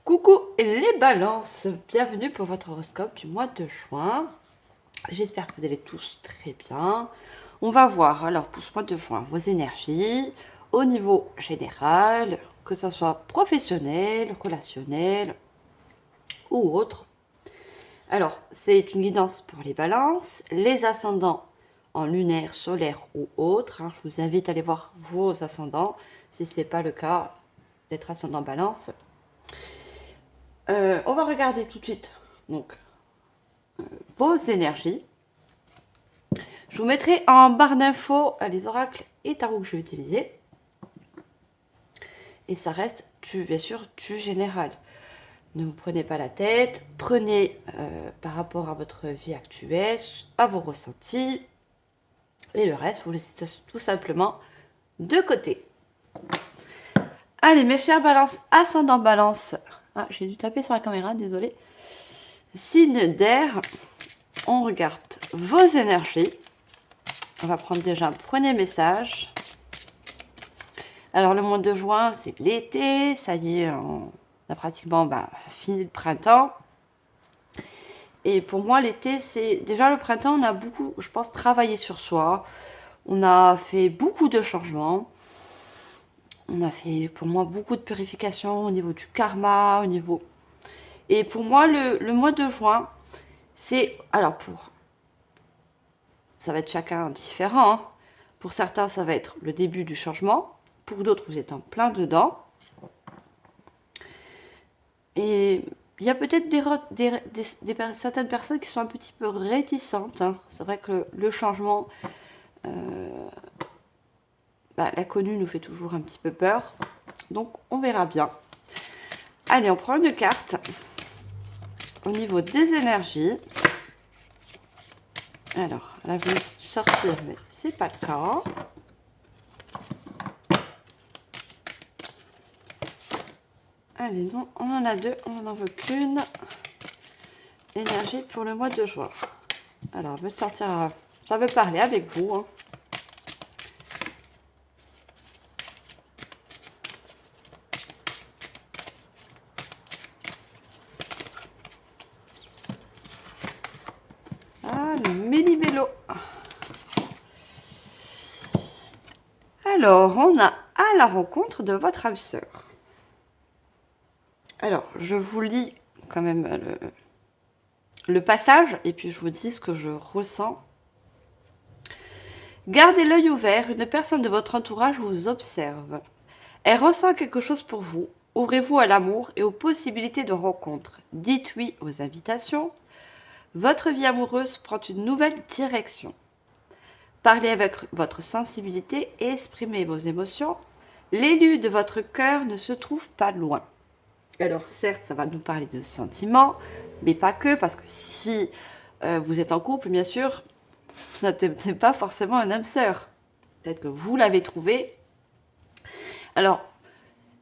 Coucou les balances, bienvenue pour votre horoscope du mois de juin. J'espère que vous allez tous très bien. On va voir alors pour ce mois de juin vos énergies au niveau général, que ce soit professionnel, relationnel ou autre. Alors, c'est une guidance pour les balances, les ascendants en lunaire, solaire ou autre. Je vous invite à aller voir vos ascendants si ce n'est pas le cas d'être ascendant balance. On va regarder tout de suite donc vos énergies. Je vous mettrai en barre d'infos les oracles et tarots que je vais utiliser. Et ça reste, bien sûr, du général. Ne vous prenez pas la tête. Prenez par rapport à votre vie actuelle, à vos ressentis. Et le reste, vous laissez tout simplement de côté. Allez, mes chers balances, ascendant balance. Ah, j'ai dû taper sur la caméra, désolé. Signe d'air, on regarde vos énergies. On va prendre déjà un premier message. Alors, le mois de juin, c'est l'été. Ça y est, on a pratiquement fini le printemps. Et pour moi, l'été, c'est... Déjà, le printemps, on a beaucoup, je pense, travaillé sur soi. On a fait beaucoup de changements. On a fait, pour moi, beaucoup de purification au niveau du karma, au niveau... Et pour moi, le mois de juin, c'est... Alors, ça va être chacun différent. Hein. Pour certains, ça va être le début du changement. Pour d'autres, vous êtes en plein dedans. Et il y a peut-être certaines personnes qui sont un petit peu réticentes. Hein. C'est vrai que le changement, l'inconnu nous fait toujours un petit peu peur. Donc, on verra bien. Allez, on prend une carte au niveau des énergies. Alors, elle a voulu sortir, mais c'est pas le cas. Allez, non, on en a deux, on n'en veut qu'une. Énergie pour le mois de juin. Alors, je vais sortir. J'avais parlé avec vous. Hein. Ah, le méli-mélo. Alors, on a à la rencontre de votre âme sœur. Alors, je vous lis quand même le passage et puis je vous dis ce que je ressens. Gardez l'œil ouvert, une personne de votre entourage vous observe. Elle ressent quelque chose pour vous. Ouvrez-vous à l'amour et aux possibilités de rencontre. Dites oui aux invitations. Votre vie amoureuse prend une nouvelle direction. Parlez avec votre sensibilité et exprimez vos émotions. L'élu de votre cœur ne se trouve pas loin. Alors certes, ça va nous parler de sentiments, mais pas que, parce que si vous êtes en couple, bien sûr, vous n'êtes pas forcément un âme sœur. Peut-être que vous l'avez trouvé. Alors,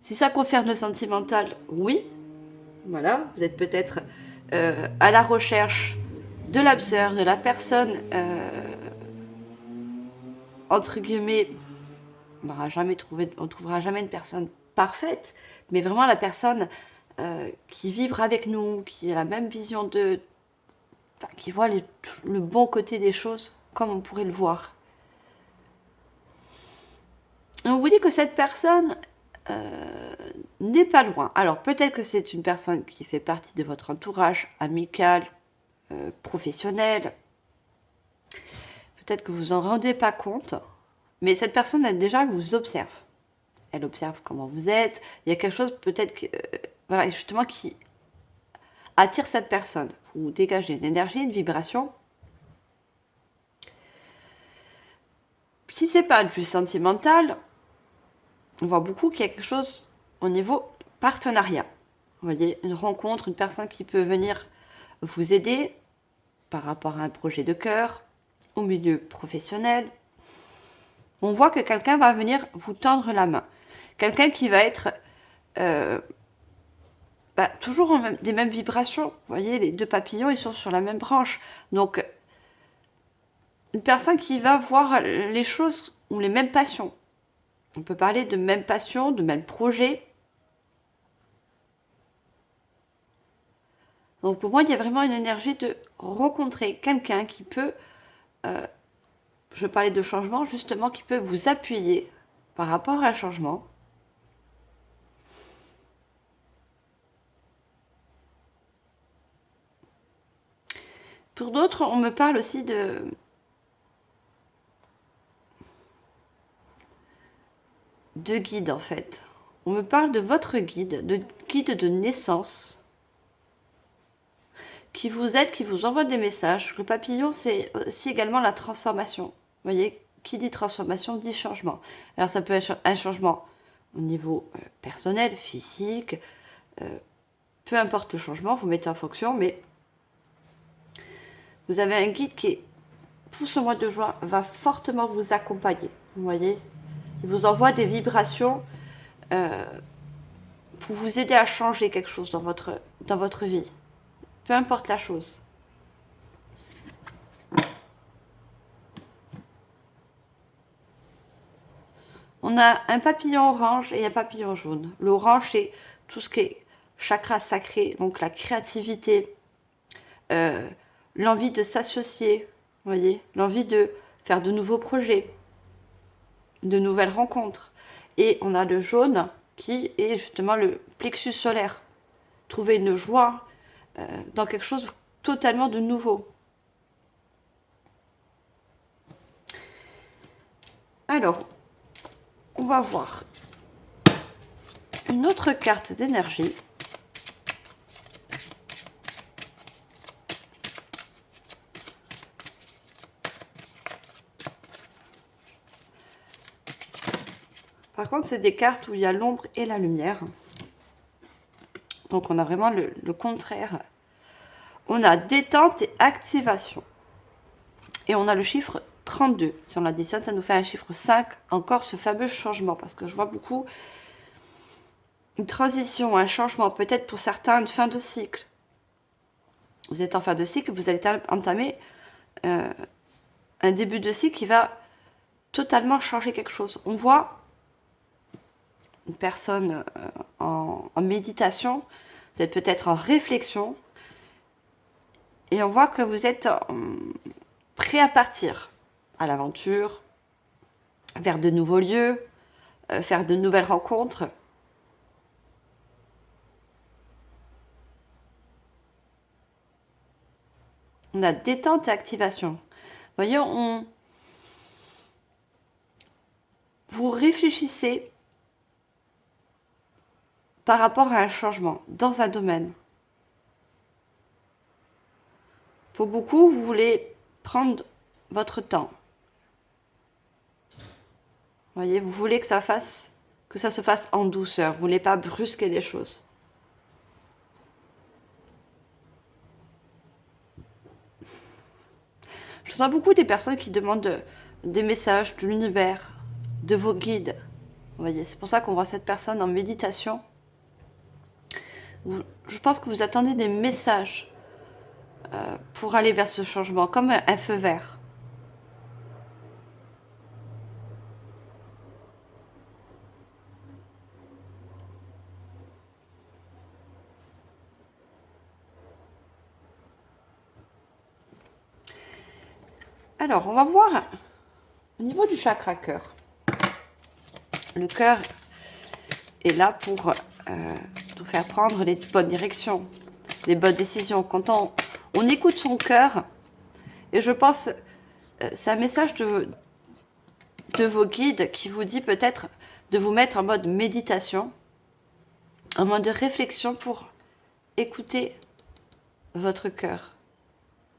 si ça concerne le sentimental, oui. Voilà, vous êtes peut-être à la recherche de l'âme sœur, de la personne, entre guillemets, on ne trouvera jamais une personne parfaite, mais vraiment la personne qui vibre avec nous, qui a la même vision qui voit le bon côté des choses comme on pourrait le voir. Et on vous dit que cette personne n'est pas loin. Alors peut-être que c'est une personne qui fait partie de votre entourage amical, professionnel. Peut-être que vous en rendez pas compte, mais cette personne déjà vous observe. Elle observe comment vous êtes. Il y a quelque chose peut-être voilà, justement qui attire cette personne. Vous dégagez une énergie, une vibration. Si c'est pas du sentimental, on voit beaucoup qu'il y a quelque chose au niveau partenariat. Vous voyez, une rencontre, une personne qui peut venir vous aider par rapport à un projet de cœur, au milieu professionnel. On voit que quelqu'un va venir vous tendre la main. Quelqu'un qui va être toujours des mêmes vibrations. Vous voyez, les deux papillons, ils sont sur la même branche. Donc, une personne qui va voir les choses ou les mêmes passions. On peut parler de même passion, de même projet. Donc pour moi, il y a vraiment une énergie de rencontrer quelqu'un qui peut, je parlais de changement, justement, qui peut vous appuyer par rapport à un changement. Pour d'autres, on me parle aussi de guide en fait. On me parle de votre guide de naissance, qui vous aide, qui vous envoie des messages. Le papillon, c'est aussi également la transformation. Vous voyez, qui dit transformation dit changement. Alors ça peut être un changement au niveau personnel, physique, peu importe le changement, vous mettez en fonction, mais vous avez un guide qui, pour ce mois de juin, va fortement vous accompagner. Vous voyez, il vous envoie des vibrations pour vous aider à changer quelque chose dans votre vie. Peu importe la chose. On a un papillon orange et un papillon jaune. L'orange, c'est tout ce qui est chakra sacré, donc la créativité, l'envie de s'associer, vous voyez, l'envie de faire de nouveaux projets, de nouvelles rencontres. Et on a le jaune qui est justement le plexus solaire. Trouver une joie dans quelque chose totalement de nouveau. Alors, on va voir une autre carte d'énergie. Par contre, c'est des cartes où il y a l'ombre et la lumière. Donc, on a vraiment le contraire. On a détente et activation. Et on a le chiffre 32. Si on l'additionne, ça nous fait un chiffre 5. Encore ce fameux changement. Parce que je vois beaucoup une transition, un changement. Peut-être pour certains, une fin de cycle. Vous êtes en fin de cycle, vous allez entamer un début de cycle qui va totalement changer quelque chose. On voit une personne en méditation, vous êtes peut-être en réflexion, et on voit que vous êtes prêt à partir à l'aventure, vers de nouveaux lieux, faire de nouvelles rencontres. On a détente et activation. Vous voyez, vous réfléchissez par rapport à un changement dans un domaine. Pour beaucoup, vous voulez prendre votre temps. Vous voyez, vous voulez que ça se fasse en douceur. Vous voulez pas brusquer les choses. Je sens beaucoup des personnes qui demandent des messages de l'univers, de vos guides. Vous voyez, c'est pour ça qu'on voit cette personne en méditation. Je pense que vous attendez des messages pour aller vers ce changement, comme un feu vert. Alors, on va voir au niveau du chakra cœur. Le cœur est là pour nous faire prendre les bonnes directions, les bonnes décisions. Quand on écoute son cœur, et je pense, c'est un message de vos guides qui vous dit peut-être de vous mettre en mode méditation, en mode de réflexion pour écouter votre cœur.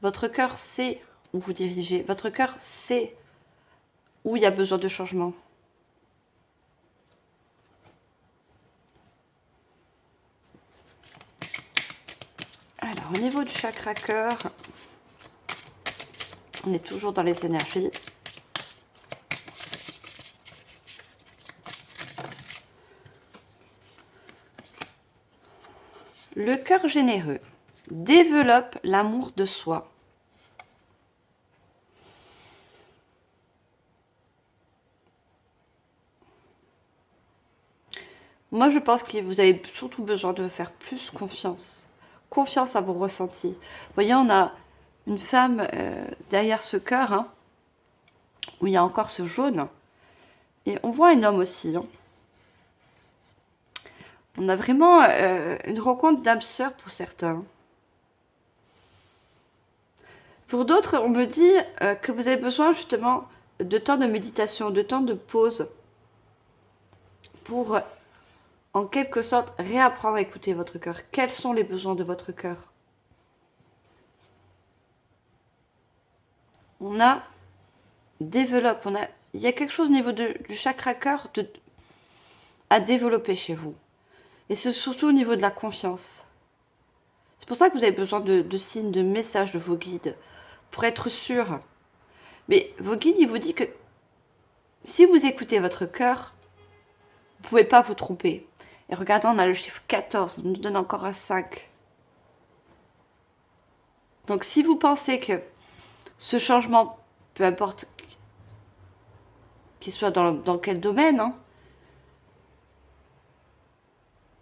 Votre cœur sait où vous dirigez. Votre cœur sait où il y a besoin de changement. Alors, au niveau du chakra cœur, on est toujours dans les énergies. Le cœur généreux développe l'amour de soi. Moi, je pense que vous avez surtout besoin de faire plus confiance confiance à vos ressentis. Vous voyez, on a une femme derrière ce cœur, hein, où il y a encore ce jaune. Et on voit un homme aussi. Hein. On a vraiment une rencontre d'âme sœur pour certains. Pour d'autres, on me dit que vous avez besoin justement de temps de méditation, de temps de pause pour, en quelque sorte, réapprendre à écouter votre cœur. Quels sont les besoins de votre cœur? On a développe, il y a quelque chose au niveau du chakra cœur à développer chez vous. Et c'est surtout au niveau de la confiance. C'est pour ça que vous avez besoin de signes, de messages de vos guides, pour être sûr. Mais vos guides, ils vous disent que si vous écoutez votre cœur, vous ne pouvez pas vous tromper. Et regardez, on a le chiffre 14, il nous donne encore un 5. Donc si vous pensez que ce changement, peu importe qu'il soit dans quel domaine, hein,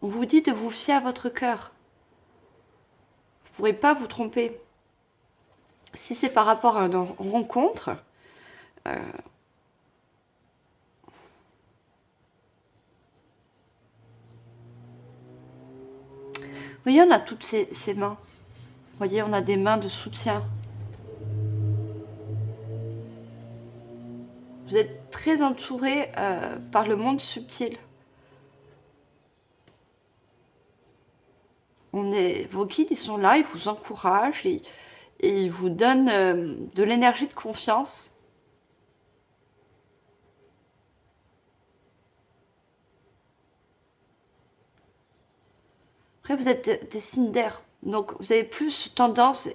on vous dit de vous fier à votre cœur. Vous ne pourrez pas vous tromper. Si c'est par rapport à une rencontre, vous voyez, on a toutes ces mains. Vous voyez, on a des mains de soutien. Vous êtes très entouré par le monde subtil. Vos guides, ils sont là, ils vous encouragent et ils vous donnent de l'énergie de confiance. Après, vous êtes des signes d'air. Donc, vous avez plus tendance,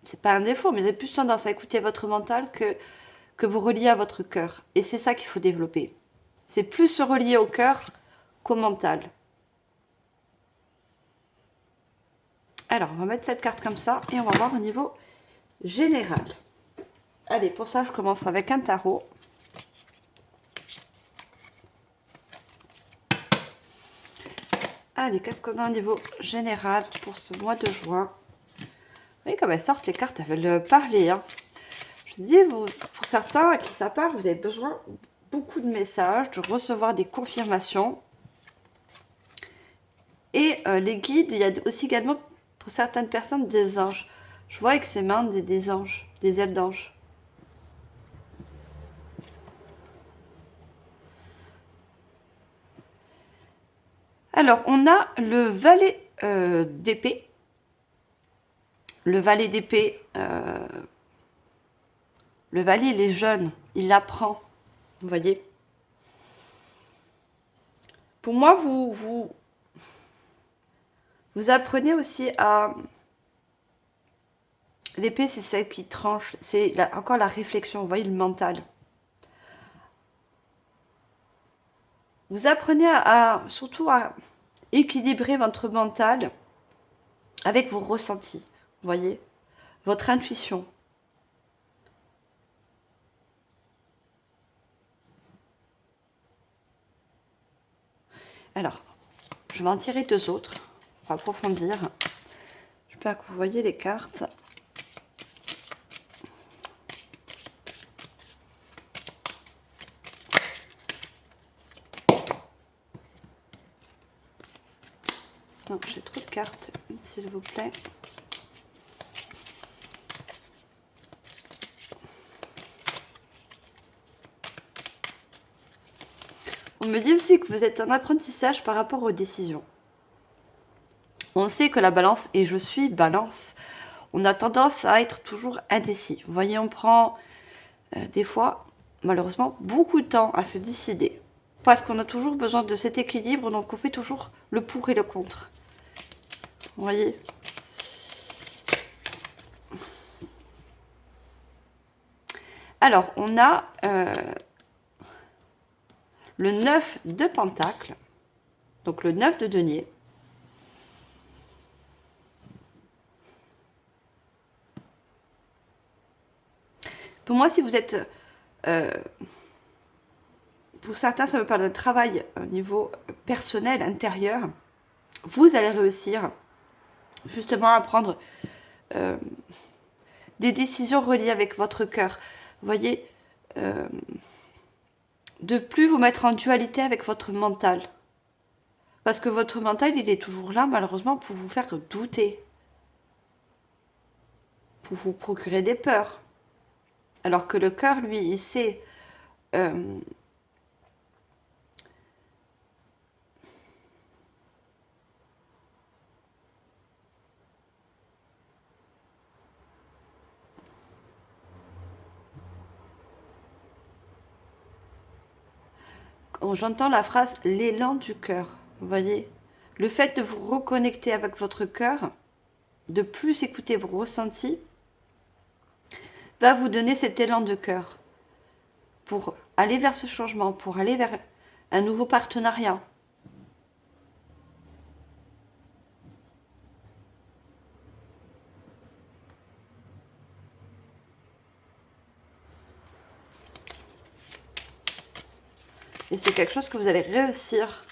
c'est pas un défaut, mais vous avez plus tendance à écouter votre mental que vous relier à votre cœur. Et c'est ça qu'il faut développer. C'est plus se relier au cœur qu'au mental. Alors, on va mettre cette carte comme ça et on va voir au niveau général. Allez, pour ça, je commence avec un tarot. Allez, qu'est-ce qu'on a au niveau général pour ce mois de juin? Vous voyez, comme elles sortent, les cartes, elles veulent parler. Hein. Je dis, pour certains à qui ça parle, vous avez besoin beaucoup de messages, de recevoir des confirmations. Et les guides, il y a aussi également, pour certaines personnes, des anges. Je vois avec ces mains des anges, des ailes d'anges. Alors, on a le valet d'épée. Le valet d'épée, le valet, il est jeune, il apprend, vous voyez. Pour moi, vous apprenez aussi à... L'épée, c'est celle qui tranche, c'est encore la réflexion, vous voyez, le mental. Vous apprenez surtout à équilibrer votre mental avec vos ressentis, vous voyez, votre intuition. Alors, je vais en tirer deux autres pour approfondir. J'espère que vous voyez les cartes. Non, j'ai trop de cartes, s'il vous plaît. On me dit aussi que vous êtes en apprentissage par rapport aux décisions. On sait que la balance, et je suis balance, on a tendance à être toujours indécis. Vous voyez, on prend des fois, malheureusement, beaucoup de temps à se décider. Parce qu'on a toujours besoin de cet équilibre, donc on fait toujours le pour et le contre. Vous voyez ? Alors, on a le 9 de Pentacle, donc le 9 de denier. Pour moi, si vous êtes... pour certains, ça me parle d'un travail au niveau personnel, intérieur. Vous allez réussir justement à prendre des décisions reliées avec votre cœur. Vous voyez, de plus vous mettre en dualité avec votre mental. Parce que votre mental, il est toujours là, malheureusement, pour vous faire douter. Pour vous procurer des peurs. Alors que le cœur, lui, il sait... j'entends la phrase « l'élan du cœur ». Vous voyez, le fait de vous reconnecter avec votre cœur, de plus écouter vos ressentis, va vous donner cet élan de cœur pour aller vers ce changement, pour aller vers un nouveau partenariat. Et c'est quelque chose que vous allez réussir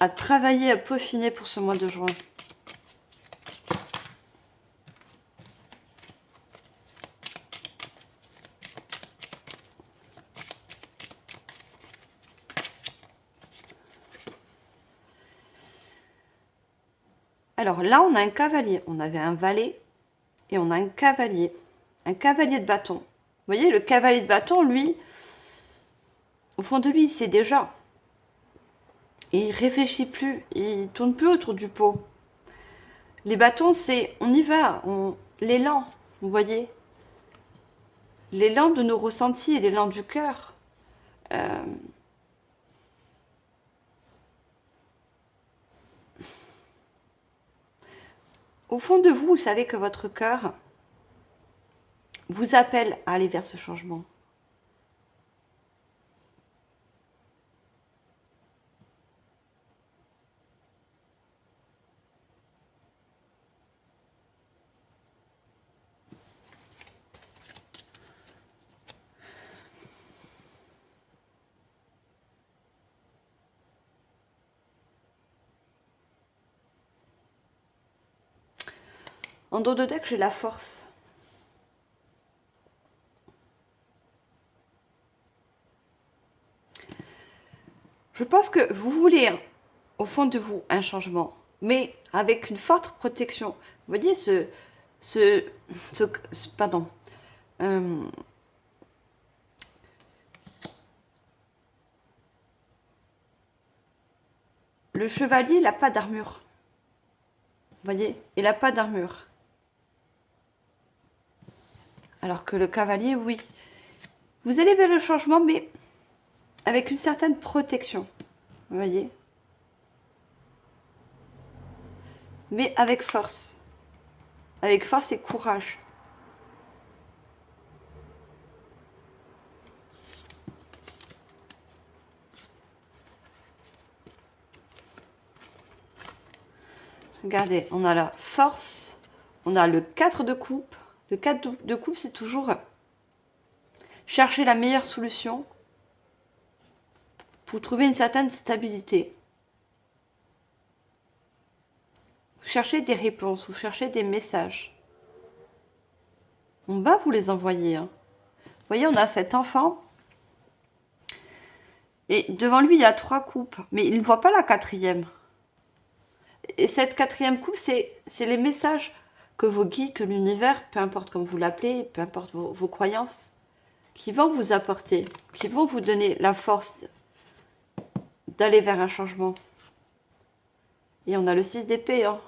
à travailler, à peaufiner pour ce mois de juin. Alors là, on a un cavalier. On avait un valet et on a un cavalier. Un cavalier de bâton. Vous voyez, le cavalier de bâton, lui, au fond de lui, il sait déjà. Et il réfléchit plus. Il tourne plus autour du pot. Les bâtons, c'est on y va. L'élan, vous voyez. L'élan de nos ressentis et l'élan du cœur. Au fond de vous, vous savez que votre cœur vous appelle à aller vers ce changement. En dos de deck, j'ai la force. Je pense que vous voulez, au fond de vous, un changement, mais avec une forte protection. Vous voyez pardon. Le chevalier, il n'a pas d'armure. Vous voyez, il n'a pas d'armure. Alors que le cavalier, oui. Vous allez vers le changement, mais avec une certaine protection. Vous voyez, mais avec force. Avec force et courage. Regardez, on a la force, on a le 4 de coupe. Le 4 de coupe, c'est toujours chercher la meilleure solution pour trouver une certaine stabilité. Vous cherchez des réponses, vous cherchez des messages. On va vous les envoyer. Hein. Vous voyez, on a cet enfant. Et devant lui, il y a 3 coupes. Mais il ne voit pas la 4e. Et cette 4e coupe, c'est les messages que vos guides, que l'univers, peu importe comme vous l'appelez, peu importe vos croyances, qui vont vous apporter, qui vont vous donner la force d'aller vers un changement. Et on a le 6 d'épée. Hein.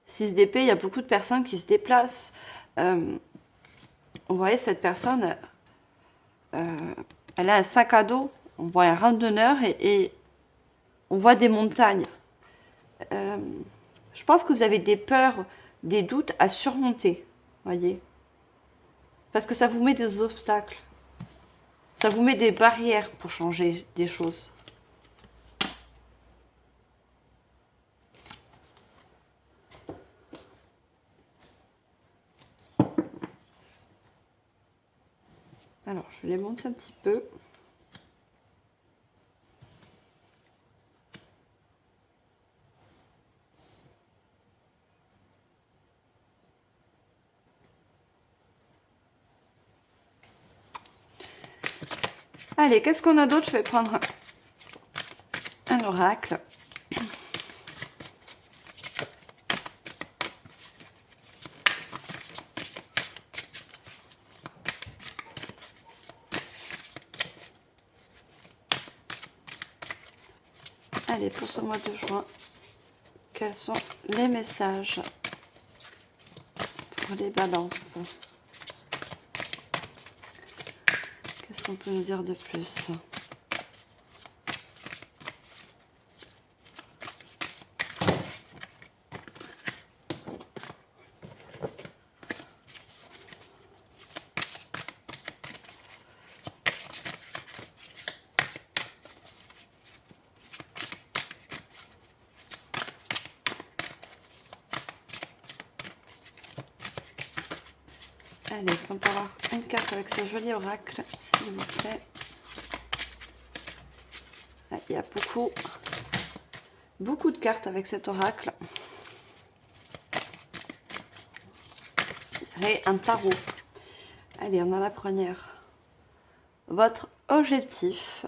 6 d'épée, il y a beaucoup de personnes qui se déplacent. Vous voyez, cette personne, elle a un sac à dos, on voit un randonneur et on voit des montagnes. Je pense que vous avez des peurs, des doutes à surmonter, voyez. Parce que ça vous met des obstacles. Ça vous met des barrières pour changer des choses. Alors, je vais les monter un petit peu. Allez, qu'est-ce qu'on a d'autre? Je vais prendre un oracle. Allez, pour ce mois de juin, quels sont les messages pour les balances? Qu'est-ce qu'on peut nous dire de plus? Allez, est-ce qu'on peut avoir une carte avec ce joli oracle, s'il vous plaît? Ah, il y a beaucoup de cartes avec cet oracle. Je dirais un tarot. Allez, on a la première. Votre objectif.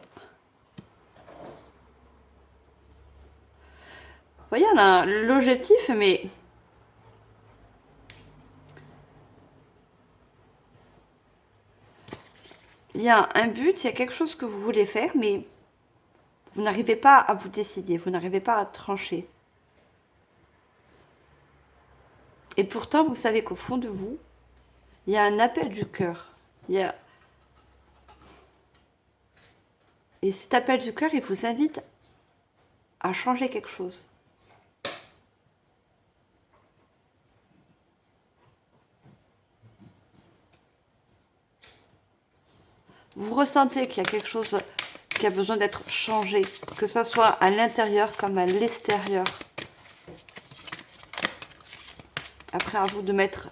Vous voyez, on a l'objectif, mais il y a un but, il y a quelque chose que vous voulez faire, mais vous n'arrivez pas à vous décider, vous n'arrivez pas à trancher. Et pourtant, vous savez qu'au fond de vous, il y a un appel du cœur. Et cet appel du cœur, il vous invite à changer quelque chose. Vous ressentez qu'il y a quelque chose qui a besoin d'être changé, que ce soit à l'intérieur comme à l'extérieur. Après, à vous de mettre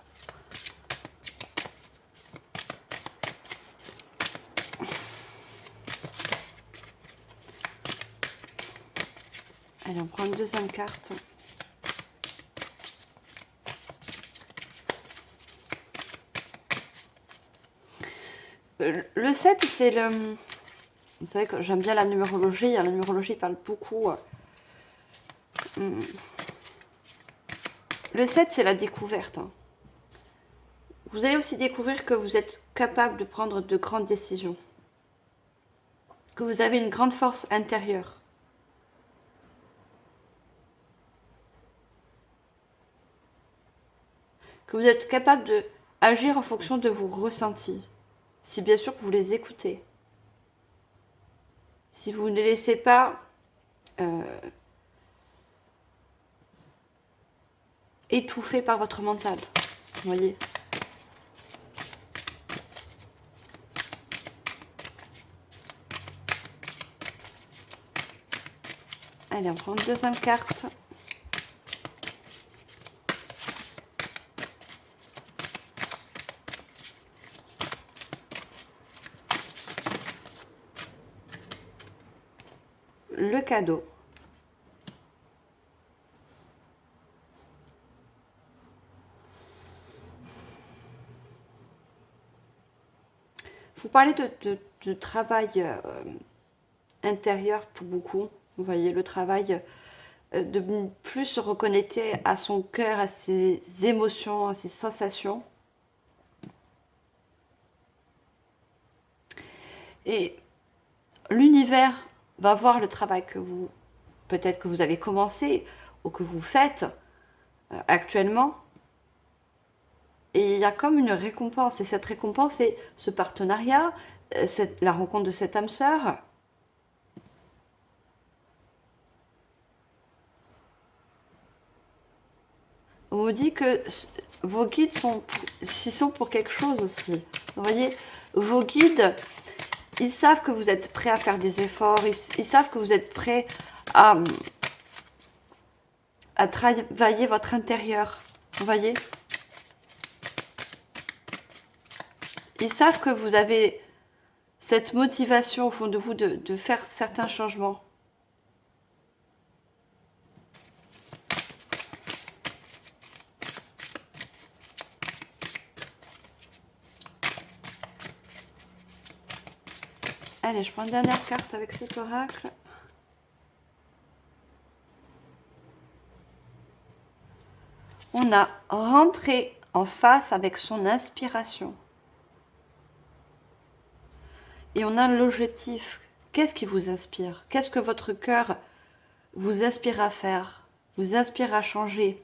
allez, on prend une deuxième carte. Le 7, c'est le... Vous savez que j'aime bien la numérologie. La numérologie parle beaucoup. Le 7, c'est la découverte. Vous allez aussi découvrir que vous êtes capable de prendre de grandes décisions. Que vous avez une grande force intérieure. Que vous êtes capable d'agir en fonction de vos ressentis. Si bien sûr que vous les écoutez. Si vous ne les laissez pas étouffés par votre mental. Vous voyez ? Allez, on prend une deuxième carte. Le cadeau. Vous parlez de travail intérieur pour beaucoup. Vous voyez, le travail de plus se reconnecter à son cœur, à ses émotions, à ses sensations. Et l'univers va voir le travail que vous, peut-être que vous avez commencé ou que vous faites actuellement. Et il y a comme une récompense. Et cette récompense, c'est ce partenariat, la rencontre de cette âme sœur. On vous dit que vos guides sont pour quelque chose aussi. Vous voyez, vos guides, ils savent que vous êtes prêt à faire des efforts, ils savent que vous êtes prêt à travailler votre intérieur. Vous voyez? Ils savent que vous avez cette motivation au fond de vous de faire certains changements. Allez, je prends une dernière carte avec cet oracle. On a rentré en face avec son inspiration. Et on a l'objectif. Qu'est-ce qui vous inspire? Qu'est-ce que votre cœur vous inspire à faire? Vous inspire à changer?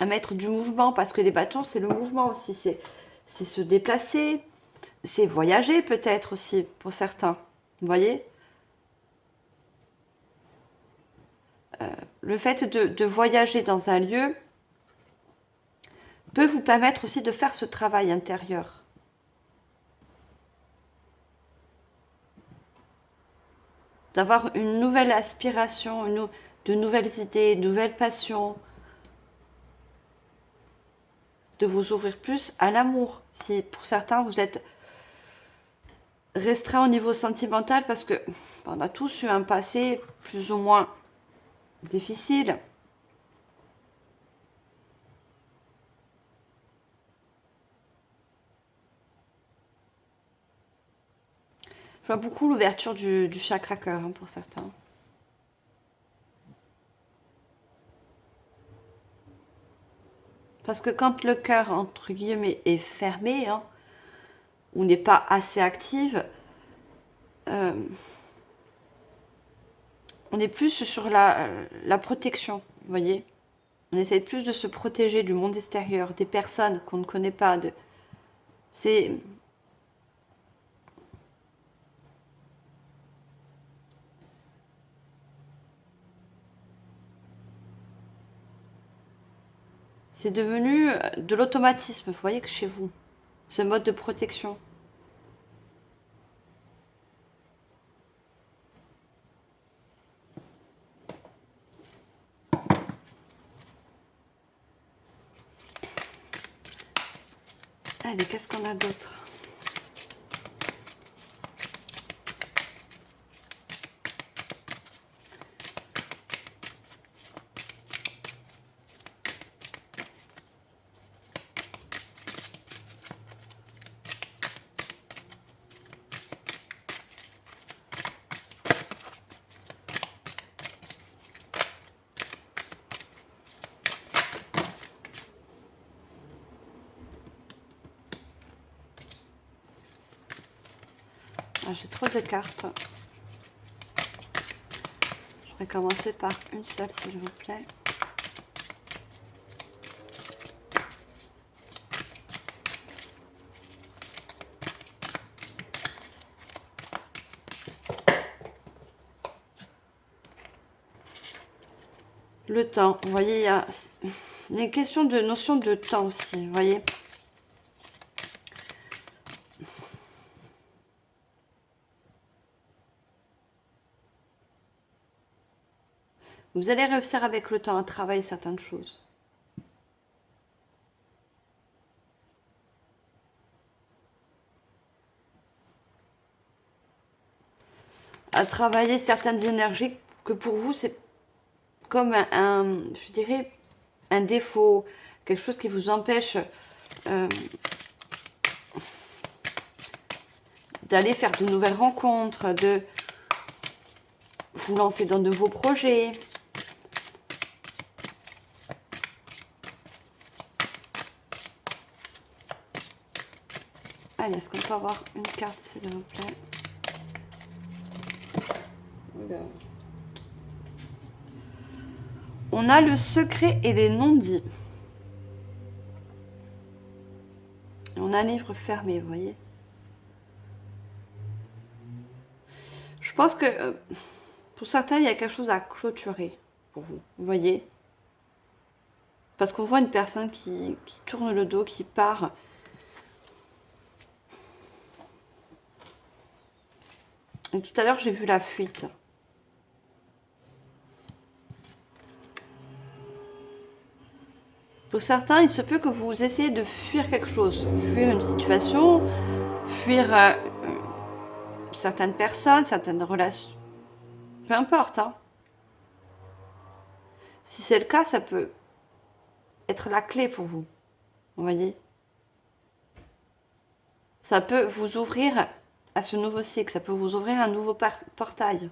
À mettre du mouvement, parce que les bâtons, c'est le mouvement aussi. C'est se déplacer, c'est voyager peut-être aussi, pour certains. Vous voyez? Le fait de voyager dans un lieu peut vous permettre aussi de faire ce travail intérieur. D'avoir une nouvelle aspiration, de nouvelles idées, de nouvelles passions. De vous ouvrir plus à l'amour. Si pour certains, vous êtes restreint au niveau sentimental parce que on a tous eu un passé plus ou moins difficile. Je vois beaucoup l'ouverture du chakra cœur pour certains. Parce que quand le cœur, entre guillemets, est fermé, ou n'est pas assez active, on est plus sur la protection, vous voyez. On essaie plus de se protéger du monde extérieur, des personnes qu'on ne connaît pas. C'est devenu de l'automatisme, vous voyez, que chez vous, ce mode de protection. Allez, qu'est-ce qu'on a d'autre? Ah, j'ai trop de cartes. Je vais commencer par une seule, s'il vous plaît. Le temps, vous voyez, il y a une question de notion de temps aussi, vous voyez. Vous allez réussir avec le temps à travailler certaines choses. À travailler certaines énergies que pour vous, c'est comme je dirais, un défaut, quelque chose qui vous empêche d'aller faire de nouvelles rencontres, de vous lancer dans de nouveaux projets. Allez, est-ce qu'on peut avoir une carte, s'il vous plaît? Voilà. On a le secret et les non-dits. On a un livre fermé, vous voyez. Je pense que pour certains, il y a quelque chose à clôturer pour vous, vous voyez. Parce qu'on voit une personne qui tourne le dos, qui part. Et tout à l'heure, j'ai vu la fuite. Pour certains, il se peut que vous essayez de fuir quelque chose, fuir une situation, fuir certaines personnes, certaines relations. Peu importe. Si c'est le cas, ça peut être la clé pour vous. Vous voyez? Ça peut vous ouvrir à ce nouveau cycle, ça peut vous ouvrir un nouveau portail.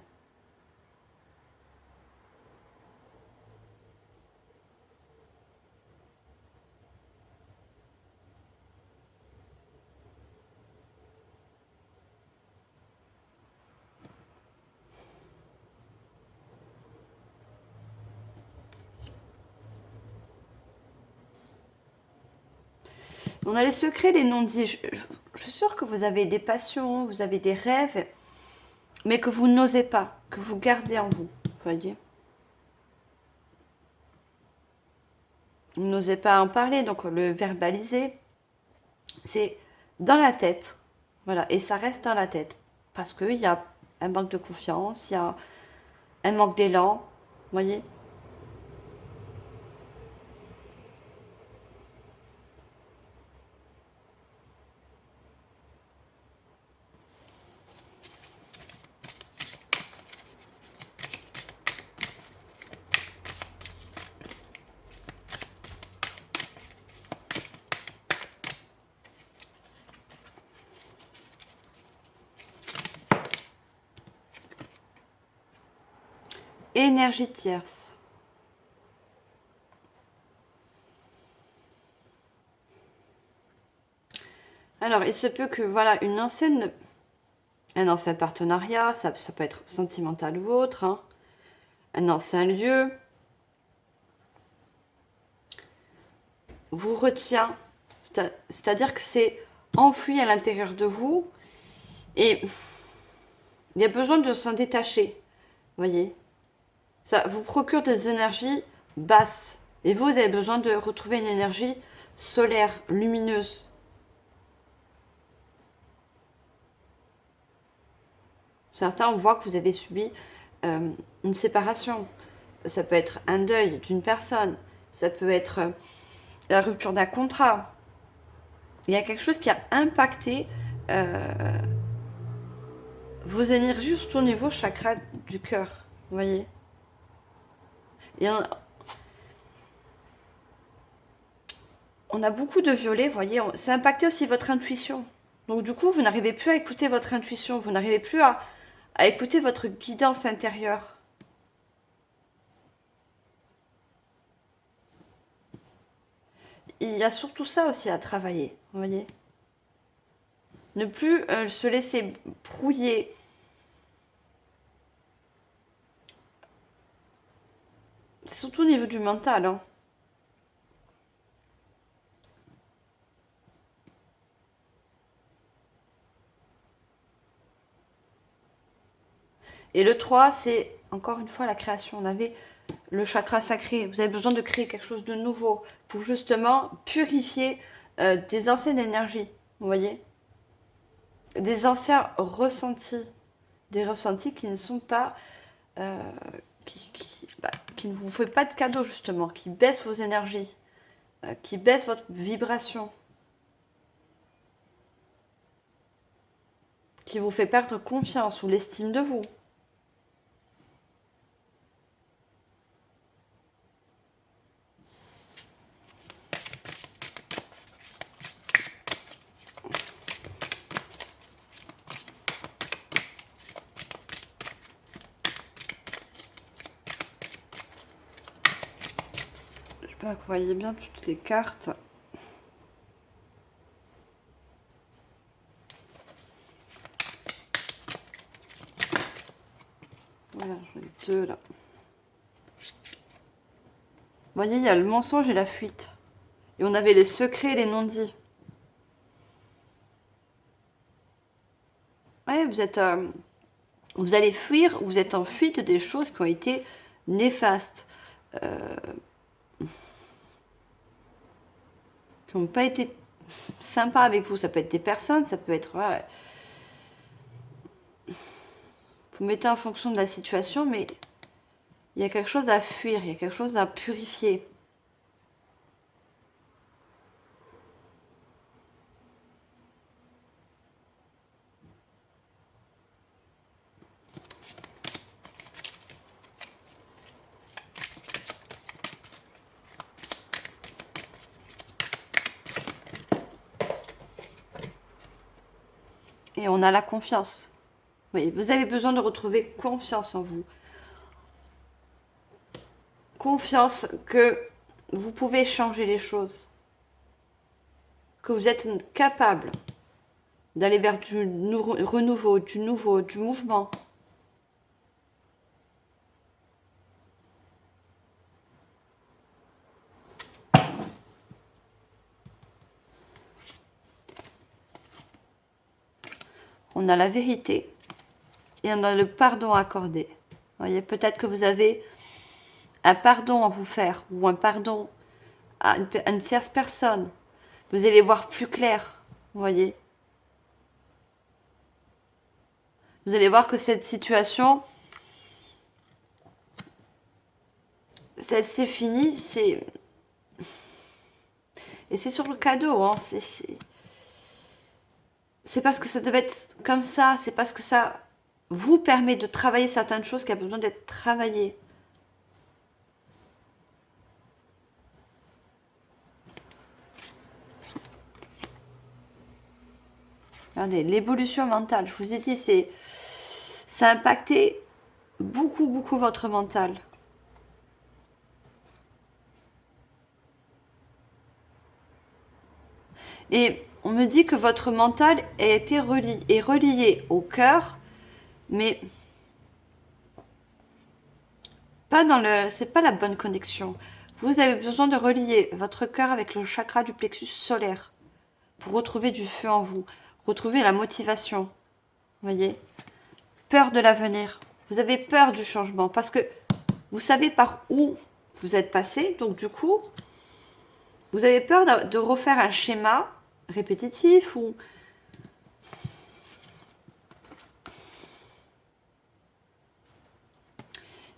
On a les secrets, les non-dits. Je suis sûre que vous avez des passions, vous avez des rêves, mais que vous n'osez pas, que vous gardez en vous, vous voyez. Vous n'osez pas en parler, donc le verbaliser, c'est dans la tête. Voilà, et ça reste dans la tête. Parce qu'il y a un manque de confiance, il y a un manque d'élan, vous voyez. Énergie tierce. Alors, il se peut que, voilà, un ancien partenariat, ça peut être sentimental ou autre, hein, un ancien lieu, vous retient. C'est-à-dire que c'est enfoui à l'intérieur de vous et il y a besoin de s'en détacher, voyez. Ça vous procure des énergies basses et vous avez besoin de retrouver une énergie solaire, lumineuse. Certains voient que vous avez subi une séparation. Ça peut être un deuil d'une personne. Ça peut être la rupture d'un contrat. Il y a quelque chose qui a impacté vos énergies juste au niveau chakra du cœur. Vous voyez. On a beaucoup de violets, vous voyez. Ça a impacté aussi votre intuition. Donc du coup, vous n'arrivez plus à écouter votre intuition. Vous n'arrivez plus à écouter votre guidance intérieure. Il y a surtout ça aussi à travailler, vous voyez. Ne plus se laisser brouiller. C'est surtout au niveau du mental. Hein. Et le 3, c'est encore une fois la création. On avait le chakra sacré. Vous avez besoin de créer quelque chose de nouveau pour justement purifier des anciennes énergies. Vous voyez. Des anciens ressentis. Des ressentis qui ne sont pas... qui ne vous fait pas de cadeau justement. Qui baissent vos énergies. Qui baissent votre vibration. Qui vous fait perdre confiance ou l'estime de vous. J'espère que vous voyez bien toutes les cartes. Voilà, j'en ai deux là. Vous voyez, il y a le mensonge et la fuite. Et on avait les secrets et les non-dits. Ouais, vous allez fuir, vous êtes en fuite des choses qui ont été néfastes. Qui n'ont pas été sympas avec vous. Ça peut être des personnes, ça peut être... Ouais, vous mettez en fonction de la situation, mais il y a quelque chose à fuir, il y a quelque chose à purifier. Et on a la confiance. Oui, vous avez besoin de retrouver confiance en vous. Confiance que vous pouvez changer les choses. Que vous êtes capable d'aller vers du renouveau, du nouveau, du mouvement. On a la vérité et on a le pardon à accorder. Vous voyez, peut-être que vous avez un pardon à vous faire ou un pardon à une tierce personne. Vous allez voir plus clair, vous voyez. Vous allez voir que cette situation, c'est fini, c'est... Et c'est sur le cadeau, hein, c'est parce que ça devait être comme ça, c'est parce que ça vous permet de travailler certaines choses qui a besoin d'être travaillées. Regardez, l'évolution mentale, je vous ai dit, ça a impacté beaucoup, beaucoup votre mental. Et on me dit que votre mental a été relié au cœur, mais pas dans le, c'est pas la bonne connexion. Vous avez besoin de relier votre cœur avec le chakra du plexus solaire pour retrouver du feu en vous, retrouver la motivation. Vous voyez, peur de l'avenir. Vous avez peur du changement parce que vous savez par où vous êtes passé, donc du coup, vous avez peur de refaire un schéma répétitif ou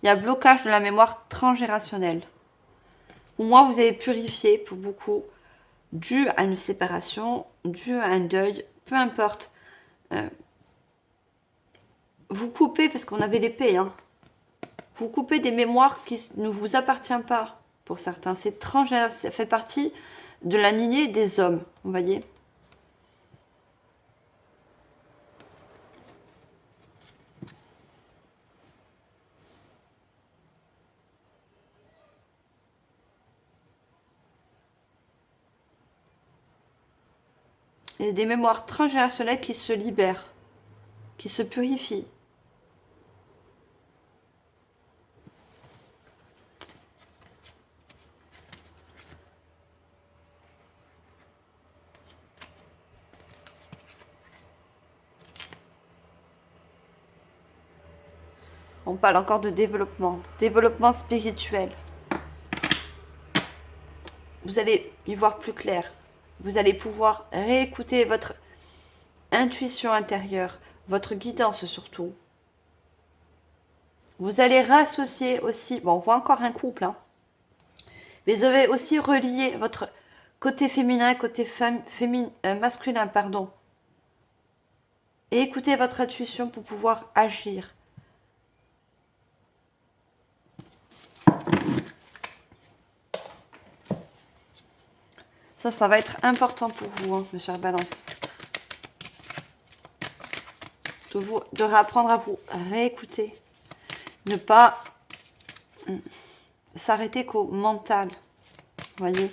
il y a blocage de la mémoire transgénérationnelle. Ou moins vous avez purifié pour beaucoup, dû à une séparation, dû à un deuil, peu importe. Vous coupez, parce qu'on avait l'épée, hein, vous coupez des mémoires qui ne vous appartiennent pas, pour certains. C'est transgénérationnel, ça fait partie de la lignée des hommes, vous voyez. Il y a des mémoires transgénérationnelles qui se libèrent, qui se purifient. On parle encore de développement spirituel. Vous allez y voir plus clair. Vous allez pouvoir réécouter votre intuition intérieure, votre guidance surtout. Vous allez rassocier aussi, bon, on voit encore un couple, hein, mais vous avez aussi relié votre côté féminin, côté masculin, pardon. Et écoutez votre intuition pour pouvoir agir. Ça va être important pour vous, hein, mes chers balances. De réapprendre à vous réécouter. Ne pas s'arrêter qu'au mental. Vous voyez ?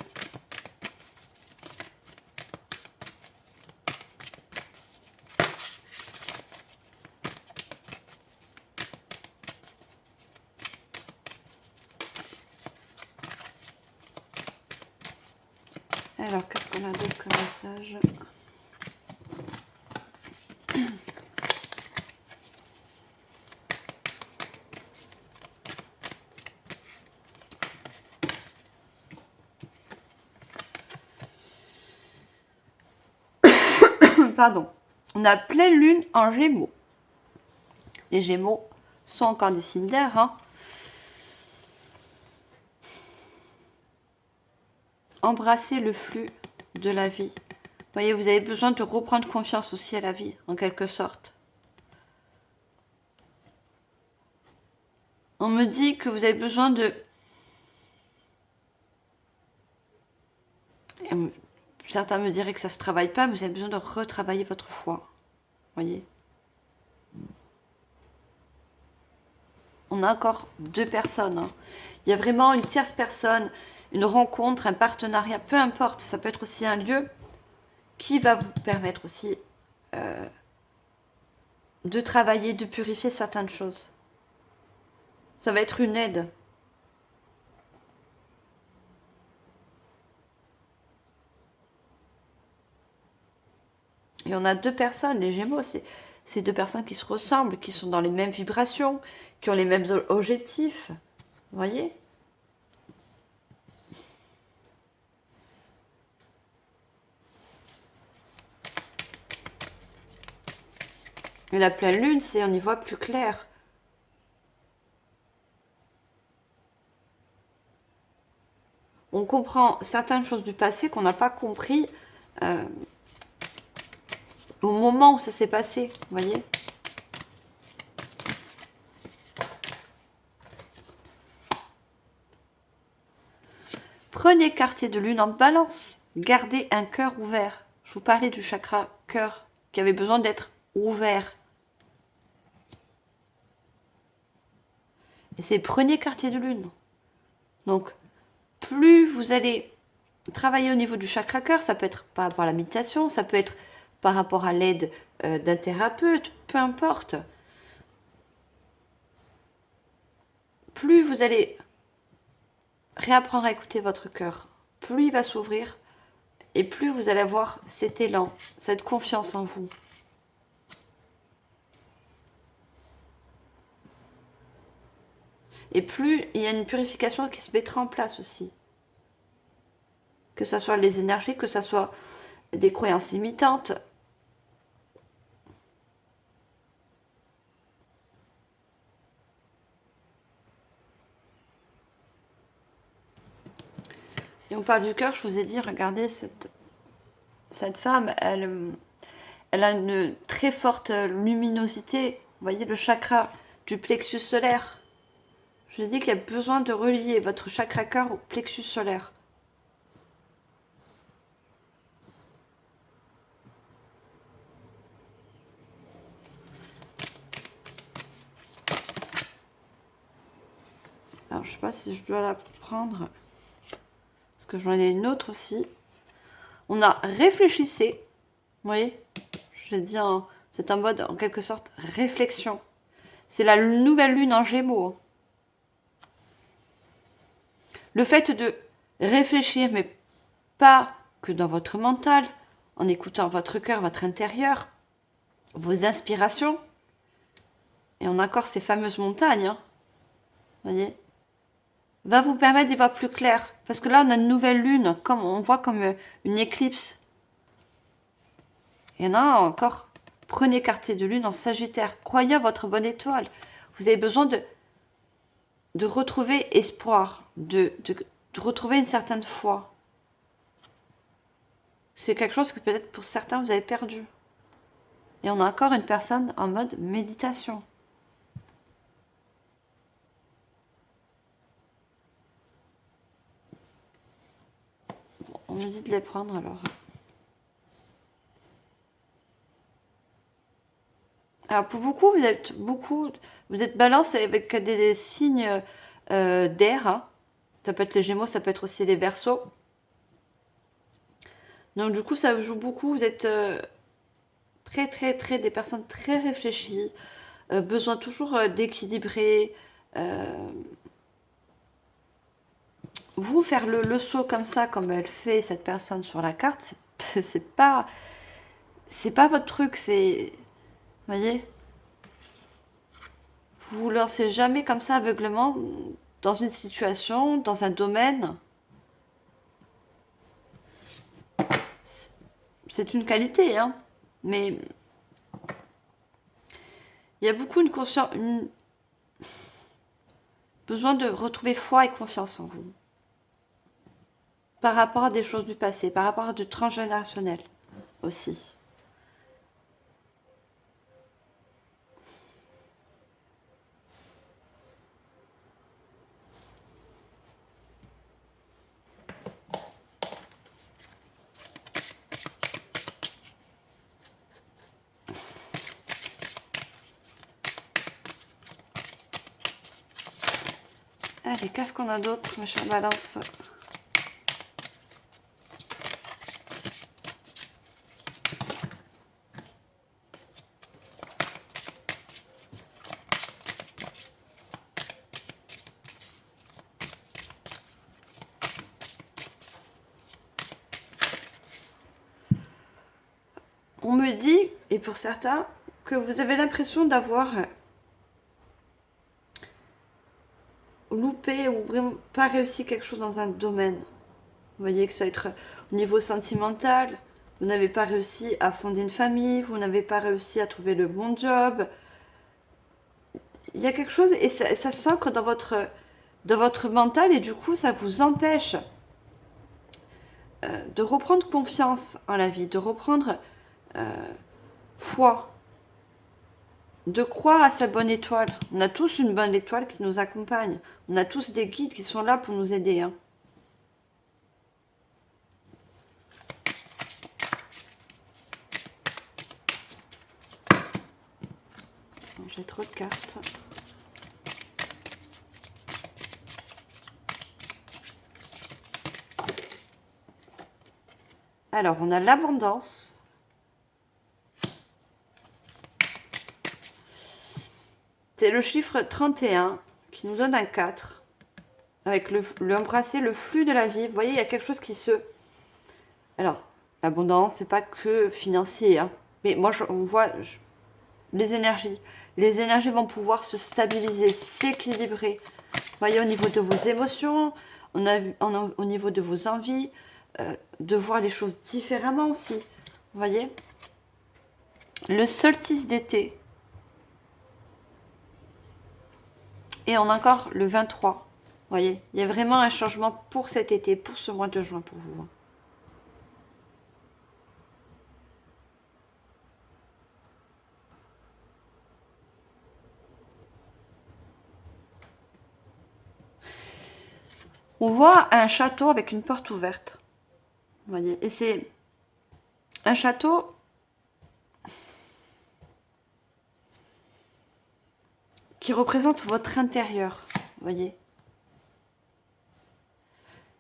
Alors, qu'est-ce qu'on a d'autre comme message ? Pardon. On a pleine lune en Gémeaux. Les Gémeaux sont encore des signes d'air, hein. Embrassez le flux de la vie. Vous voyez, vous avez besoin de reprendre confiance aussi à la vie, en quelque sorte. On me dit que vous avez besoin de... Certains me diraient que ça ne se travaille pas, mais vous avez besoin de retravailler votre foi. Voyez. On a encore deux personnes. Hein. Il y a vraiment une tierce personne, une rencontre, un partenariat, peu importe. Ça peut être aussi un lieu qui va vous permettre aussi de travailler, de purifier certaines choses. Ça va être une aide. Et on a deux personnes, les Gémeaux, c'est deux personnes qui se ressemblent, qui sont dans les mêmes vibrations, qui ont les mêmes objectifs. Vous voyez? Et la pleine lune, c'est on y voit plus clair. On comprend certaines choses du passé qu'on n'a pas compris au moment où ça s'est passé, vous voyez? Prenez quartier de lune en balance. Gardez un cœur ouvert. Je vous parlais du chakra cœur qui avait besoin d'être ouvert. Et c'est premier quartier de lune. Donc, plus vous allez travailler au niveau du chakra cœur, ça peut être par rapport à la méditation, ça peut être par rapport à l'aide d'un thérapeute, peu importe. Plus vous allez réapprendre à écouter votre cœur, plus il va s'ouvrir et plus vous allez avoir cet élan, cette confiance en vous. Et plus il y a une purification qui se mettra en place aussi. Que ce soit les énergies, que ce soit des croyances limitantes. Et on parle du cœur, je vous ai dit, regardez, cette femme, elle a une très forte luminosité. Vous voyez le chakra du plexus solaire. Je vous ai dit qu'il y a besoin de relier votre chakra cœur au plexus solaire. Alors, je ne sais pas si je dois la prendre. Parce que j'en ai une autre aussi. On a réfléchissez. Vous voyez, j'ai dit, c'est un mode en quelque sorte réflexion. C'est la nouvelle lune en Gémeaux. Le fait de réfléchir, mais pas que dans votre mental, en écoutant votre cœur, votre intérieur, vos inspirations, et on a encore ces fameuses montagnes, hein, voyez, va vous permettre d'y voir plus clair. Parce que là, on a une nouvelle lune, comme on voit comme une éclipse. Il y en a encore. Prenez quartier de lune en Sagittaire. Croyez à votre bonne étoile. Vous avez besoin de retrouver espoir, de retrouver une certaine foi. C'est quelque chose que peut-être pour certains vous avez perdu. Et on a encore une personne en mode méditation. Bon, on me dit de les prendre alors. Alors pour beaucoup, vous êtes balance avec des signes d'air. Hein. Ça peut être les Gémeaux, ça peut être aussi les Verseaux. Donc du coup, ça joue beaucoup. Vous êtes très des personnes très réfléchies, besoin toujours d'équilibrer. Vous faire le saut comme ça, comme elle fait cette personne sur la carte, c'est pas votre truc. C'est, vous voyez, vous vous lancez jamais comme ça aveuglement dans une situation, dans un domaine. C'est une qualité, hein, mais il y a beaucoup besoin de retrouver foi et confiance en vous. Par rapport à des choses du passé, par rapport à du transgénérationnel aussi. Allez, qu'est-ce qu'on a d'autre, ma chère Balance? On me dit, et pour certains, que vous avez l'impression d'avoir loupé ou vraiment pas réussi quelque chose dans un domaine. Vous voyez que ça va être au niveau sentimental, vous n'avez pas réussi à fonder une famille, vous n'avez pas réussi à trouver le bon job. Il y a quelque chose et ça s'ancre dans votre mental et du coup ça vous empêche de reprendre confiance en la vie, de reprendre foi, de croire à sa bonne étoile. On a tous une bonne étoile qui nous accompagne. On a tous des guides qui sont là pour nous aider. Hein. J'ai trop de cartes. Alors, on a l'abondance. C'est le chiffre 31 qui nous donne un 4. Avec l'embrasser, le flux de la vie. Vous voyez, il y a quelque chose qui se... Alors, l'abondance, c'est pas que financier. Hein. Mais moi, on voit les énergies. Les énergies vont pouvoir se stabiliser, s'équilibrer. Vous voyez, au niveau de vos émotions, au niveau de vos envies, de voir les choses différemment aussi. Vous voyez? Le solstice d'été. Et on a encore le 23. Vous voyez? Il y a vraiment un changement pour cet été, pour ce mois de juin pour vous. On voit un château avec une porte ouverte. Vous voyez? Et c'est un château qui représente votre intérieur. Vous voyez?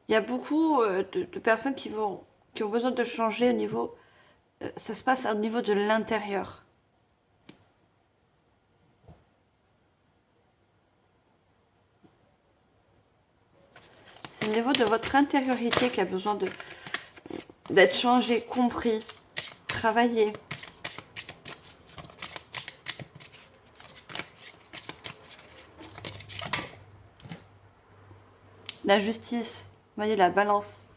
Il y a beaucoup de personnes qui ont besoin de changer au niveau... ça se passe au niveau de l'intérieur. C'est au niveau de votre intériorité qui a besoin d'être changé, compris, travaillé. La justice, vous voyez, la balance.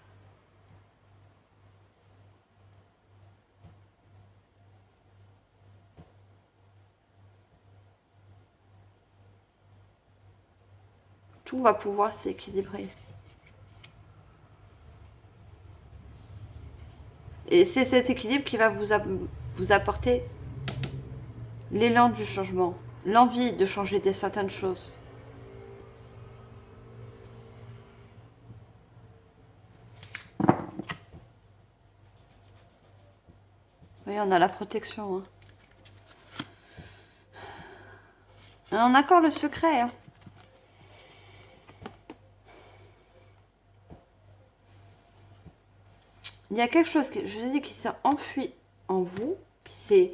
Tout va pouvoir s'équilibrer. Et c'est cet équilibre qui va vous apporter l'élan du changement, l'envie de changer certaines choses. Oui, on a la protection. Hein. Et on a encore le secret. Hein. Il y a quelque chose, je vous ai dit, qui s'est enfui en vous, qui s'est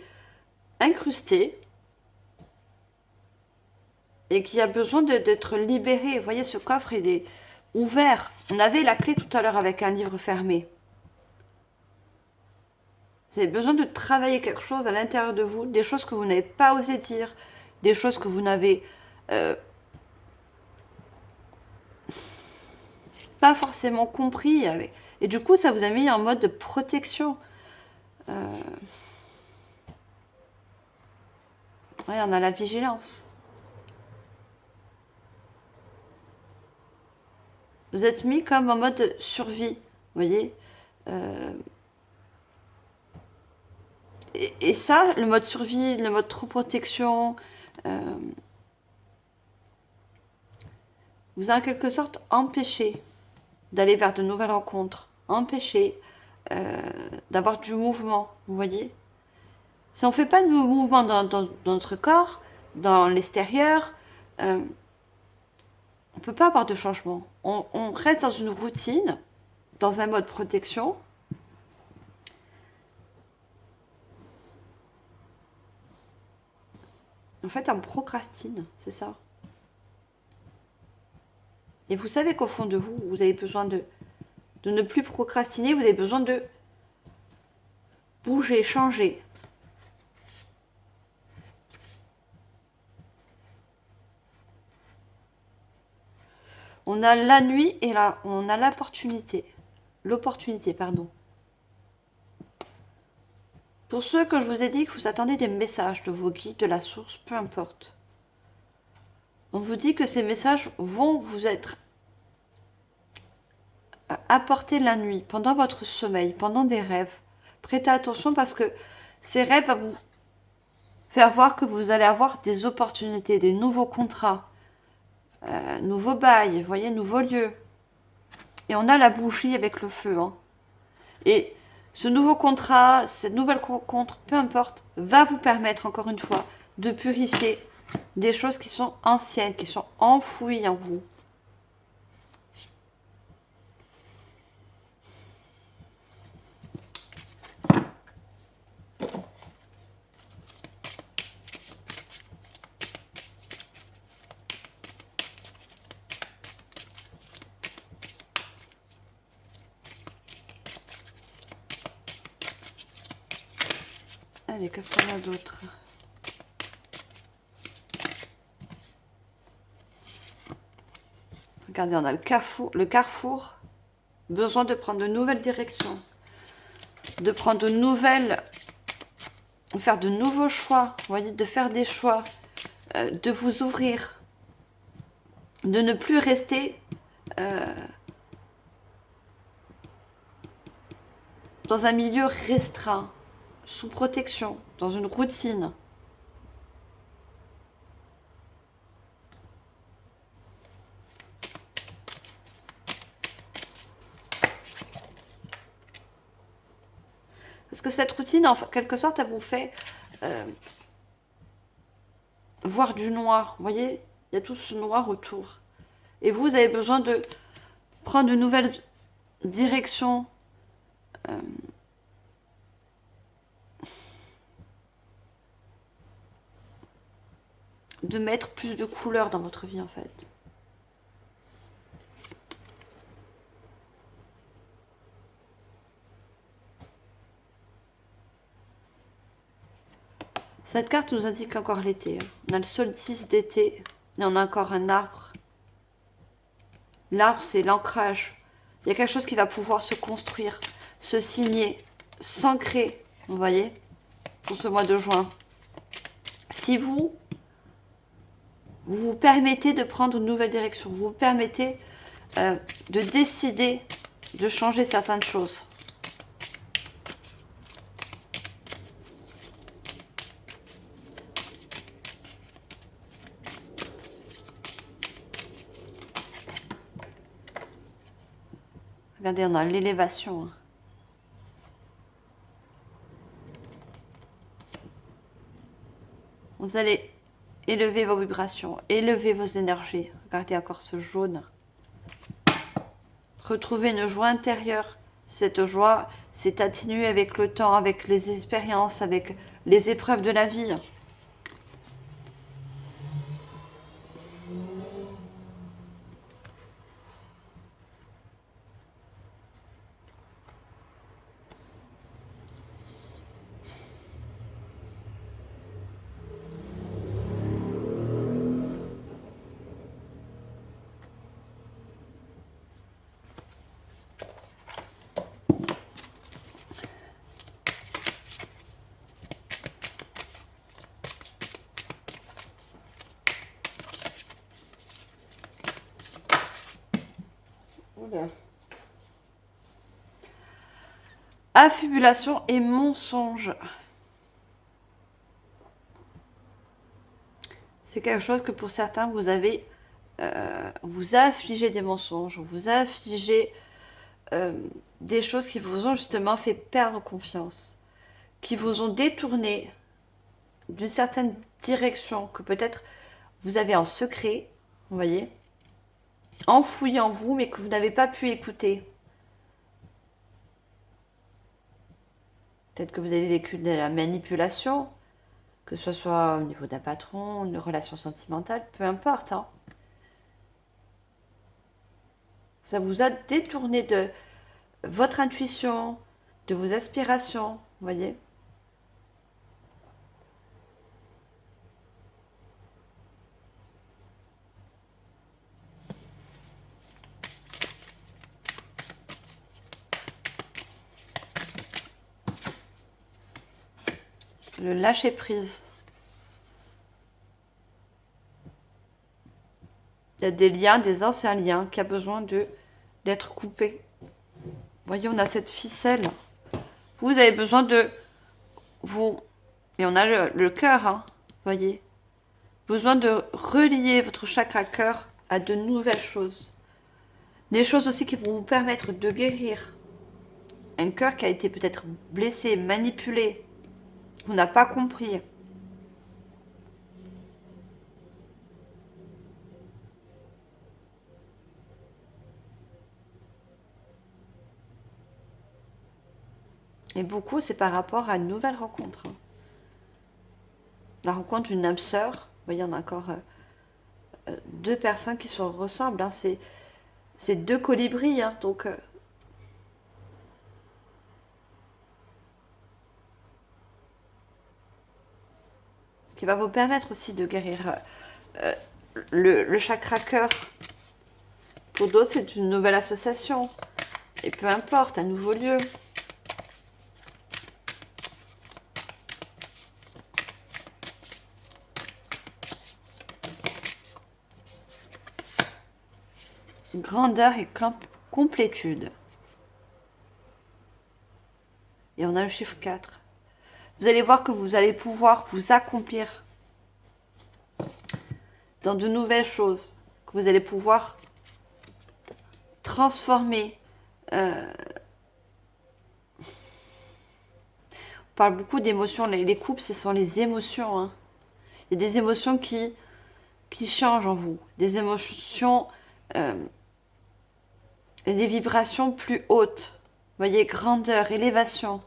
incrusté et qui a besoin d'être libéré. Vous voyez, ce coffre, il est ouvert. On avait la clé tout à l'heure avec un livre fermé. Vous avez besoin de travailler quelque chose à l'intérieur de vous, des choses que vous n'avez pas osé dire, des choses que vous n'avez pas forcément compris. Et du coup, ça vous a mis en mode de protection. Oui, on a la vigilance. Vous êtes mis comme en mode survie, vous voyez. Et ça, le mode survie, le mode trop protection, vous a en quelque sorte empêché d'aller vers de nouvelles rencontres, empêché d'avoir du mouvement, vous voyez. Si on ne fait pas de mouvement dans notre corps, dans l'extérieur, on ne peut pas avoir de changement. On reste dans une routine, dans un mode protection. En fait, on procrastine, c'est ça. Et vous savez qu'au fond de vous, vous avez besoin de ne plus procrastiner, vous avez besoin de bouger, changer. On a la nuit et là, on a l'opportunité. L'opportunité, pardon. Pour ceux que je vous ai dit que vous attendez des messages de vos guides, de la source, peu importe. On vous dit que ces messages vont vous être apportés la nuit, pendant votre sommeil, pendant des rêves. Prêtez attention parce que ces rêves vont vous faire voir que vous allez avoir des opportunités, des nouveaux contrats, nouveaux bails, vous voyez, nouveaux lieux. Et on a la bougie avec le feu. Hein. Et ce nouveau contrat, cette nouvelle rencontre, peu importe, va vous permettre, encore une fois, de purifier des choses qui sont anciennes, qui sont enfouies en vous. Allez, qu'est-ce qu'on a d'autre? Regardez, on a le carrefour. Besoin de prendre de nouvelles directions. De prendre de nouvelles... Faire de nouveaux choix. Vous voyez, de faire des choix. De vous ouvrir. De ne plus rester... dans un milieu restreint. Sous protection. Dans une routine. Parce que cette routine, en quelque sorte, elle vous fait voir du noir. Vous voyez, il y a tout ce noir autour. Et vous avez besoin de prendre de nouvelles directions. De mettre plus de couleurs dans votre vie, en fait. Cette carte nous indique encore l'été. On a le solstice d'été et on a encore un arbre. L'arbre, c'est l'ancrage. Il y a quelque chose qui va pouvoir se construire, se signer, s'ancrer, vous voyez, pour ce mois de juin. Si vous vous permettez de prendre une nouvelle direction, vous vous permettez de décider de changer certaines choses. Regardez, on a l'élévation. Hein. Vous allez élever vos vibrations, élever vos énergies. Regardez encore ce jaune. Retrouver une joie intérieure. Cette joie s'est atténuée avec le temps, avec les expériences, avec les épreuves de la vie. Affubulation et mensonge. C'est quelque chose que pour certains, vous avez... vous a affligé des mensonges, vous a affligé des choses qui vous ont justement fait perdre confiance, qui vous ont détourné d'une certaine direction que peut-être vous avez en secret, vous voyez. enfoui en vous, mais que vous n'avez pas pu écouter. Peut-être que vous avez vécu de la manipulation, que ce soit au niveau d'un patron, une relation sentimentale, peu importe. Hein. Ça vous a détourné de votre intuition, de vos aspirations, vous voyez. Le lâcher prise. Il y a des liens, des anciens liens qui a besoin d'être coupés. Vous voyez, on a cette ficelle. Vous avez besoin de vous... Et on a le cœur, hein, voyez. Besoin de relier votre chakra cœur à de nouvelles choses. Des choses aussi qui vont vous permettre de guérir. Un cœur qui a été peut-être blessé, manipulé. On n'a pas compris. Et beaucoup, c'est par rapport à une nouvelle rencontre. Hein. La rencontre d'une âme sœur. Vous voyez, on a encore deux personnes qui se ressemblent. Hein. C'est deux colibris. Hein. Donc, qui va vous permettre aussi de guérir le chakra cœur. Pour d'autres, c'est une nouvelle association. Et peu importe, un nouveau lieu. Grandeur et complétude. Et on a le chiffre 4. Vous allez voir que vous allez pouvoir vous accomplir dans de nouvelles choses. Que vous allez pouvoir transformer. On parle beaucoup d'émotions. Les couples, ce sont les émotions. Hein. Il y a des émotions qui changent en vous. Des émotions et des vibrations plus hautes. Vous voyez, grandeur, élévation.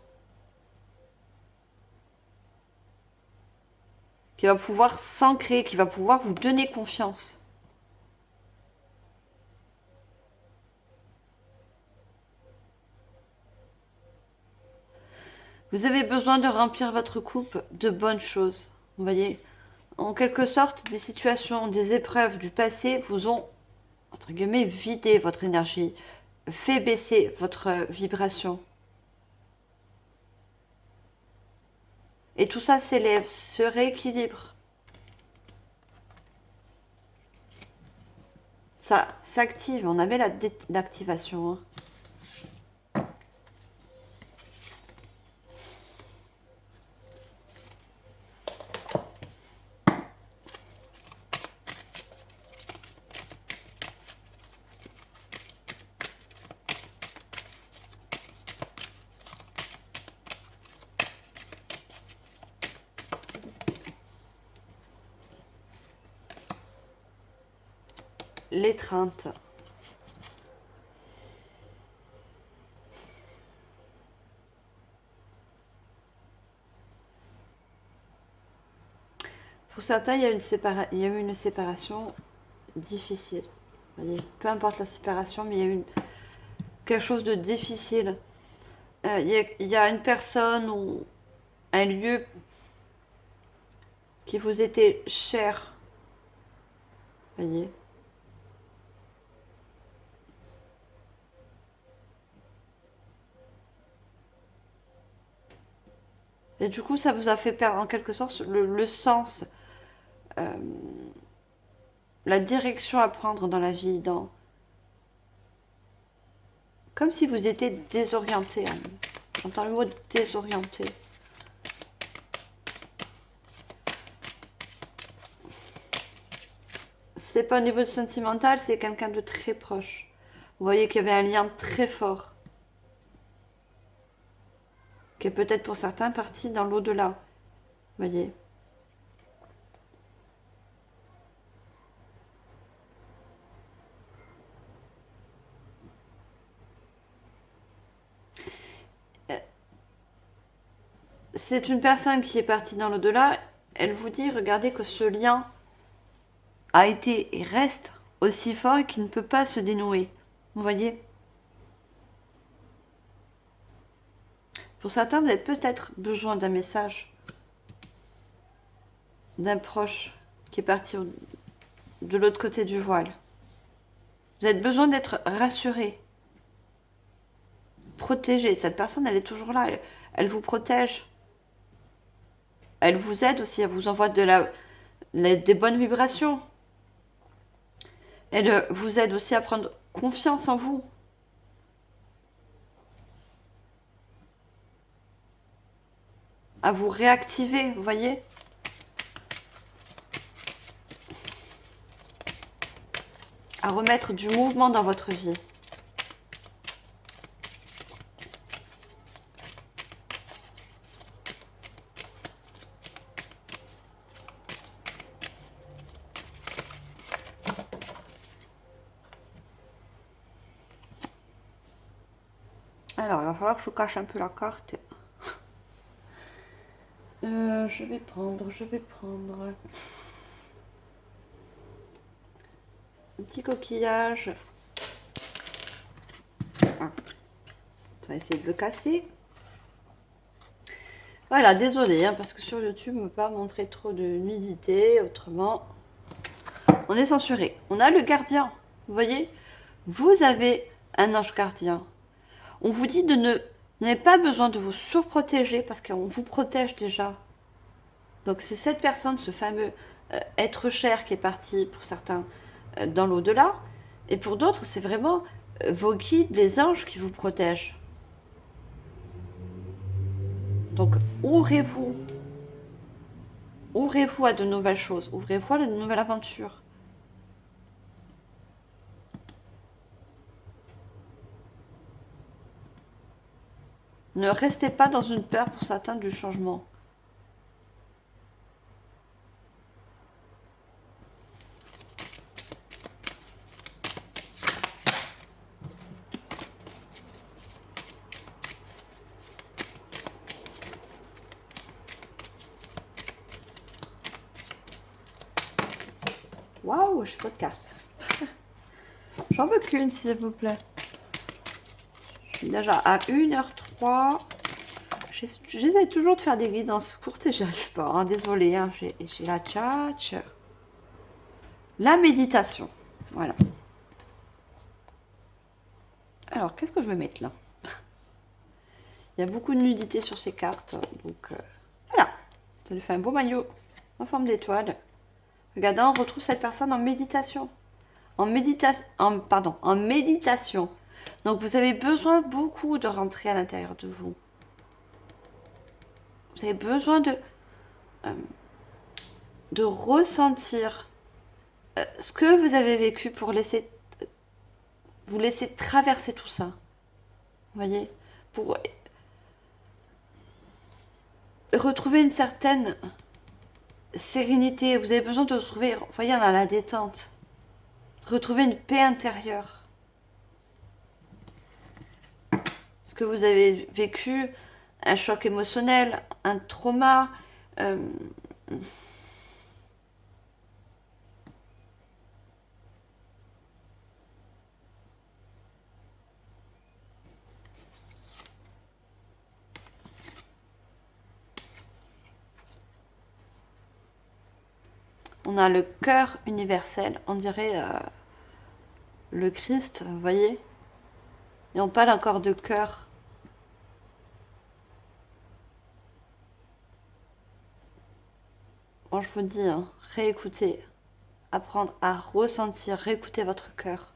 Qui va pouvoir s'ancrer, qui va pouvoir vous donner confiance. Vous avez besoin de remplir votre coupe de bonnes choses. Vous voyez, en quelque sorte, des situations, des épreuves du passé vous ont, entre guillemets, vidé votre énergie, fait baisser votre vibration. Et tout ça s'élève, se rééquilibre. Ça s'active, on avait l'activation. Hein. L'étreinte. Pour certains, il y a eu une séparation difficile. Vous voyez, peu importe la séparation, mais il y a eu quelque chose de difficile. Il y a une personne ou un lieu qui vous était cher. Vous voyez. Et du coup, ça vous a fait perdre en quelque sorte le sens, euh, la direction à prendre dans la vie, comme si vous étiez désorienté. Hein. J'entends le mot désorienté. C'est pas au niveau sentimental, c'est quelqu'un de très proche. Vous voyez qu'il y avait un lien très fort, qui est peut-être pour certains parti dans l'au-delà. Vous voyez. c'est une personne qui est partie dans l'au-delà. Elle vous dit, regardez que ce lien a été et reste aussi fort et qu'il ne peut pas se dénouer. Vous voyez? Pour certains, vous avez peut-être besoin d'un message d'un proche qui est parti de l'autre côté du voile. Vous avez besoin d'être rassuré, protégé. Cette personne, elle est toujours là. Elle vous protège. Elle vous aide aussi. Elle vous envoie des bonnes vibrations. Elle vous aide aussi à prendre confiance en vous. À vous réactiver, vous voyez? À remettre du mouvement dans votre vie. Alors, il va falloir que je vous cache un peu la carte. Je vais prendre un petit coquillage. Ah, on va essayer de le casser. Voilà, désolé, hein, parce que sur YouTube, on ne peut pas montrer trop de nudité, autrement, on est censuré. On a le gardien, vous voyez? Vous avez un ange gardien. On vous dit vous n'avez pas besoin de vous surprotéger parce qu'on vous protège déjà. Donc c'est cette personne, ce fameux être cher qui est parti pour certains dans l'au-delà. Et pour d'autres, c'est vraiment vos guides, les anges qui vous protègent. Donc ouvrez-vous. Ouvrez-vous à de nouvelles choses. Ouvrez-vous à de nouvelles aventures. Ne restez pas dans une peur pour certains du changement. Waouh, j'ai trop de cartes. J'en veux qu'une, s'il vous plaît. Je suis déjà à 1h03. J'essaie toujours de faire des guidances courtes et j'y arrive pas. Hein. Désolée, hein. J'ai la tchatch. La méditation. Voilà. Alors, qu'est-ce que je vais mettre là? Il y a beaucoup de nudité sur ces cartes. Donc, voilà. Ça lui fait un beau maillot en forme d'étoile. Regardez, on retrouve cette personne en méditation. En méditation. Donc, vous avez besoin beaucoup de rentrer à l'intérieur de vous. Vous avez besoin de ressentir ce que vous avez vécu pour vous laisser traverser tout ça. Vous voyez? Pour retrouver une certaine sérénité. Vous avez besoin de retrouver, vous voyez, on a la détente. De retrouver une paix intérieure. Ce que vous avez vécu, un choc émotionnel, un trauma. On a le cœur universel, on dirait le Christ, vous voyez? Et on parle encore de cœur. Bon, je vous dis, hein, réécoutez, apprendre à ressentir, réécouter votre cœur,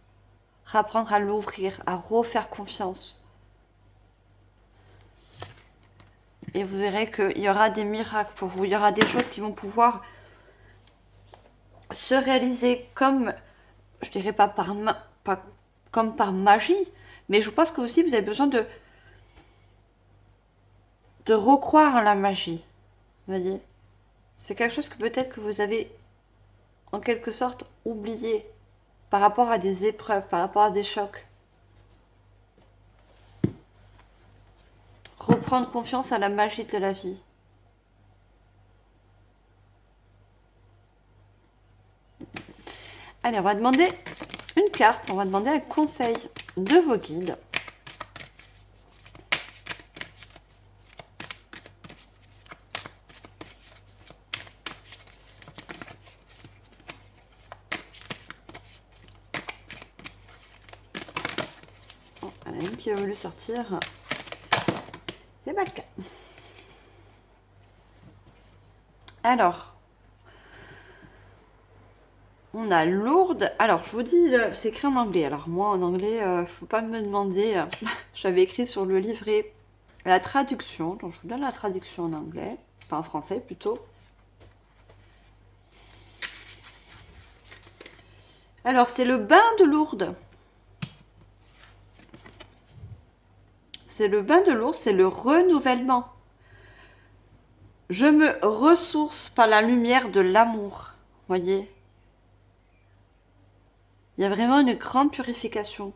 apprendre à l'ouvrir, à refaire confiance. Et vous verrez qu'il y aura des miracles pour vous, il y aura des choses qui vont pouvoir se réaliser comme, je dirais pas comme par magie, mais je pense que aussi vous avez besoin de recroire en la magie, vous voyez. C'est quelque chose que peut-être que vous avez en quelque sorte oublié par rapport à des épreuves, par rapport à des chocs. Reprendre confiance à la magie de la vie. Allez, on va demander une carte, on va demander un conseil de vos guides. Oh, il y en a une qui a voulu sortir. C'est pas le cas. Alors, on a Lourdes. Alors, je vous dis, c'est écrit en anglais. Alors, moi, en anglais, faut pas me demander. J'avais écrit sur le livret la traduction. Donc, je vous donne la traduction en anglais. Enfin, en français, plutôt. Alors, c'est le bain de Lourdes. C'est le bain de Lourdes, c'est le renouvellement. Je me ressource par la lumière de l'amour. Voyez ? Il y a vraiment une grande purification.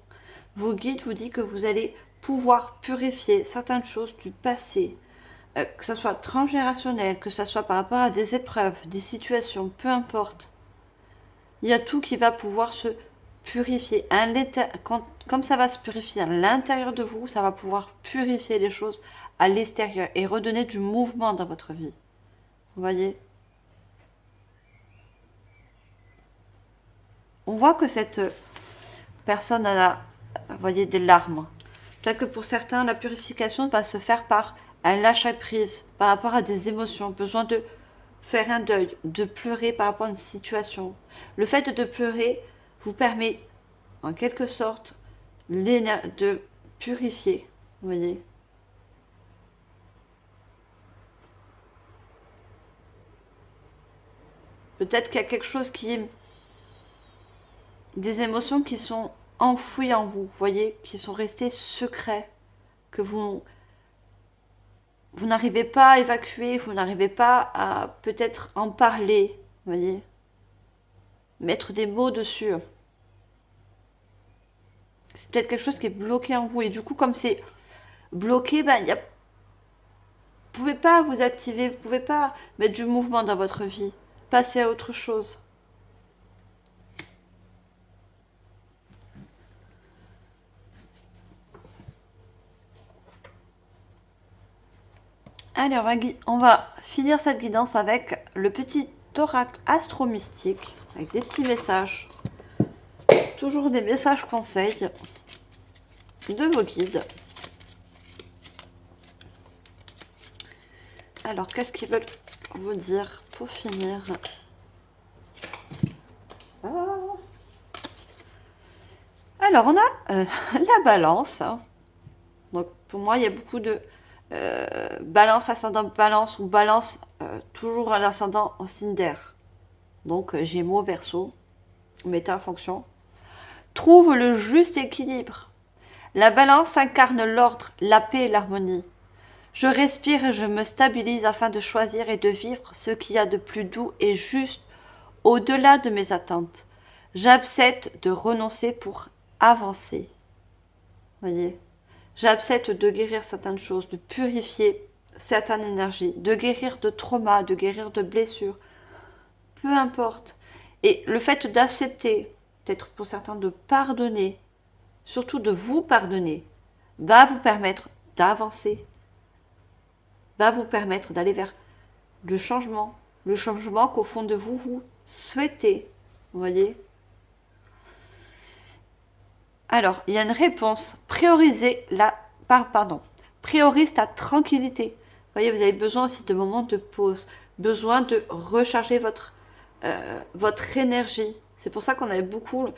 Vos guides vous disent que vous allez pouvoir purifier certaines choses du passé, que ce soit transgénérationnel, que ce soit par rapport à des épreuves, des situations, peu importe. Il y a tout qui va pouvoir se purifier. Comme ça va se purifier à l'intérieur de vous, ça va pouvoir purifier les choses à l'extérieur et redonner du mouvement dans votre vie. Vous voyez ? On voit que cette personne a, vous voyez, des larmes. Peut-être que pour certains, la purification va se faire par un lâcher-prise par rapport à des émotions, besoin de faire un deuil, de pleurer par rapport à une situation. Le fait de pleurer vous permet, en quelque sorte, de purifier, vous voyez. Peut-être qu'il y a quelque chose qui est des émotions qui sont enfouies en vous, voyez, qui sont restées secrets, que vous n'arrivez pas à évacuer, vous n'arrivez pas à peut-être en parler, voyez, mettre des mots dessus. C'est peut-être quelque chose qui est bloqué en vous et du coup, comme c'est bloqué, ben, vous pouvez pas vous activer, vous pouvez pas mettre du mouvement dans votre vie, passer à autre chose. Allez, on va finir cette guidance avec le petit oracle astro-mystique, avec des petits messages. Toujours des messages conseils de vos guides. Alors, qu'est-ce qu'ils veulent vous dire pour finir? Alors, on a la balance. Donc, pour moi, il y a beaucoup de balance, ascendant balance ou balance toujours à l'ascendant en signe d'air. Donc, Gémeaux, Verseau, mettez en fonction. Trouve le juste équilibre. La balance incarne l'ordre, la paix et l'harmonie. Je respire et je me stabilise afin de choisir et de vivre ce qu'il y a de plus doux et juste au-delà de mes attentes. J'accepte de renoncer pour avancer. Voyez, j'accepte de guérir certaines choses, de purifier certaines énergies, de guérir de traumas, de guérir de blessures, peu importe. Et le fait d'accepter, peut-être pour certains de pardonner, surtout de vous pardonner, va vous permettre d'avancer, va vous permettre d'aller vers le changement qu'au fond de vous, vous souhaitez. Vous voyez ? Alors, il y a une réponse. Priorise ta tranquillité. Vous voyez, vous avez besoin aussi de moments de pause, besoin de recharger votre énergie. C'est pour ça qu'on avait beaucoup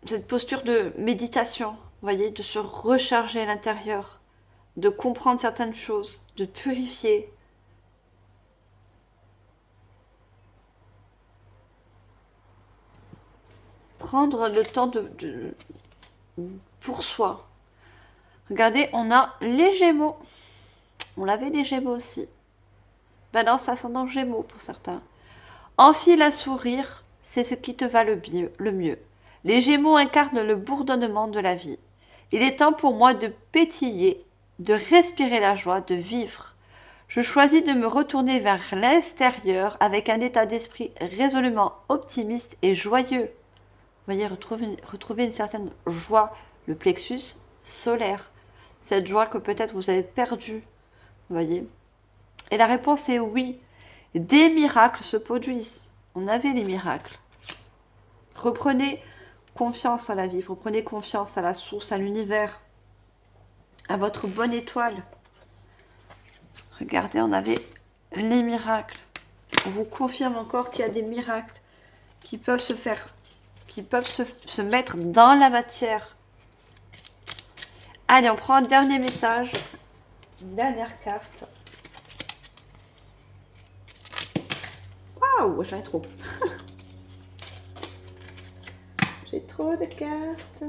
cette posture de méditation, vous voyez, de se recharger à l'intérieur, de comprendre certaines choses, de purifier. Prendre le temps pour soi. Regardez, on a les Gémeaux. On l'avait les Gémeaux aussi. Balance ascendant Gémeaux pour certains. Enfile un sourire, c'est ce qui te va le mieux. Les Gémeaux incarnent le bourdonnement de la vie. Il est temps pour moi de pétiller, de respirer la joie, de vivre. Je choisis de me retourner vers l'extérieur avec un état d'esprit résolument optimiste et joyeux. Vous voyez, retrouver une certaine joie, le plexus solaire. Cette joie que peut-être vous avez perdue. Vous voyez. Et la réponse est oui. Des miracles se produisent. On avait les miracles. Reprenez confiance en la vie. Reprenez confiance à la source, à l'univers, à votre bonne étoile. Regardez, on avait les miracles. On vous confirme encore qu'il y a des miracles qui peuvent se faire, qui peuvent se mettre dans la matière. Allez, on prend un dernier message. Une dernière carte. Waouh, j'en ai trop. J'ai trop de cartes.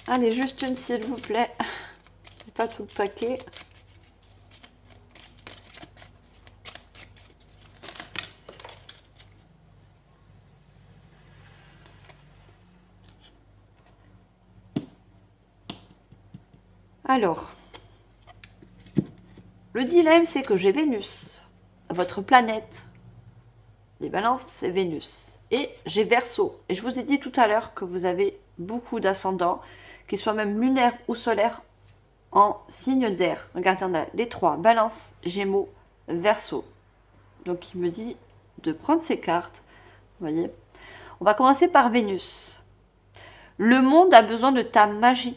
Allez, juste une s'il vous plaît. Pas tout le paquet. Alors, le dilemme, c'est que j'ai Vénus, votre planète. Les balances, c'est Vénus. Et j'ai Verseau. Et je vous ai dit tout à l'heure que vous avez beaucoup d'ascendants, qu'ils soient même lunaires ou solaires, en signe d'air. Regardez, on a les trois, Balance, Gémeaux, Verseau. Donc il me dit de prendre ces cartes. Vous voyez. On va commencer par Vénus. Le monde a besoin de ta magie.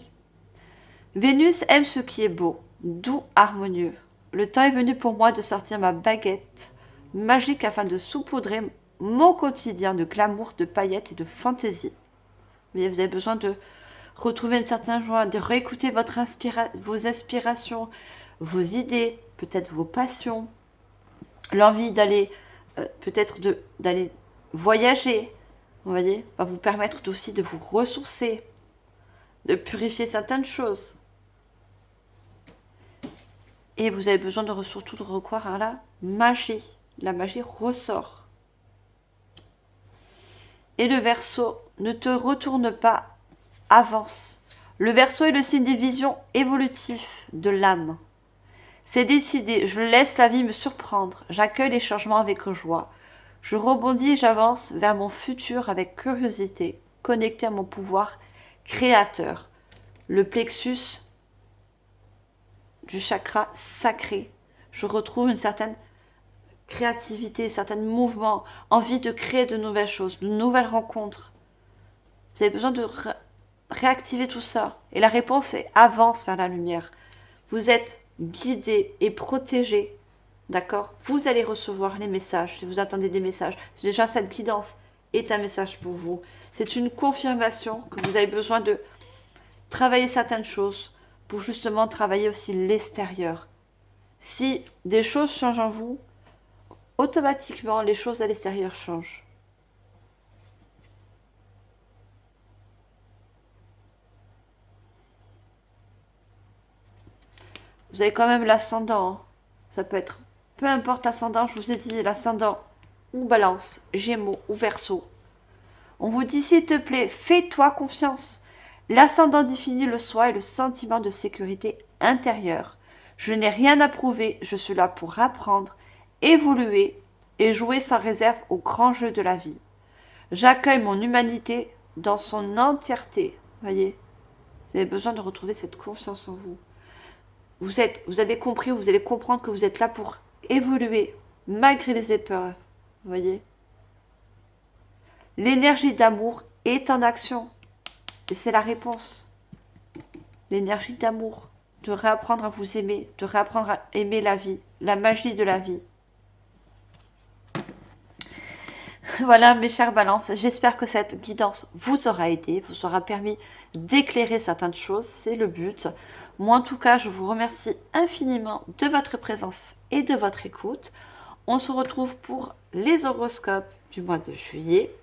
Vénus aime ce qui est beau, doux, harmonieux. Le temps est venu pour moi de sortir ma baguette magique afin de saupoudrer mon quotidien de glamour, de paillettes et de fantaisie. Vous avez besoin de retrouver une certaine joie, de réécouter vos aspirations, vos idées, peut-être vos passions, l'envie d'aller, peut-être d'aller voyager, vous voyez, va vous permettre aussi de vous ressourcer, de purifier certaines choses. Et vous avez besoin de surtout de recourir à la magie. La magie ressort. Et le Verseau, ne te retourne pas, avance. Le Verseau est le signe des visions évolutives de l'âme. C'est décidé, je laisse la vie me surprendre, j'accueille les changements avec joie. Je rebondis et j'avance vers mon futur avec curiosité, connecté à mon pouvoir créateur. Le plexus du chakra sacré. Je retrouve une certaine créativité, un certain mouvement, envie de créer de nouvelles choses, de nouvelles rencontres. Vous avez besoin de réactiver tout ça. Et la réponse est avance vers la lumière. Vous êtes guidé et protégé. D'accord? Vous allez recevoir les messages. Si vous attendez des messages, déjà cette guidance est un message pour vous. C'est une confirmation que vous avez besoin de travailler certaines choses pour justement travailler aussi l'extérieur. Si des choses changent en vous, automatiquement les choses à l'extérieur changent. Vous avez quand même l'ascendant. Hein. Ça peut être, peu importe l'ascendant, je vous ai dit l'ascendant ou Balance, Gémeaux ou Verseau. On vous dit s'il te plaît, fais-toi confiance. L'ascendant définit le soi et le sentiment de sécurité intérieure. Je n'ai rien à prouver, je suis là pour apprendre, évoluer et jouer sans réserve au grand jeu de la vie. J'accueille mon humanité dans son entièreté. Voyez, vous avez besoin de retrouver cette confiance en vous. Vous avez compris, vous allez comprendre que vous êtes là pour évoluer malgré les épreuves. Voyez, l'énergie d'amour est en action. Et c'est la réponse. L'énergie d'amour. De réapprendre à vous aimer. De réapprendre à aimer la vie. La magie de la vie. Voilà mes chères balances. J'espère que cette guidance vous aura aidé. Vous aura permis d'éclairer certaines choses. C'est le but. Moi en tout cas, je vous remercie infiniment de votre présence et de votre écoute. On se retrouve pour les horoscopes du mois de juillet.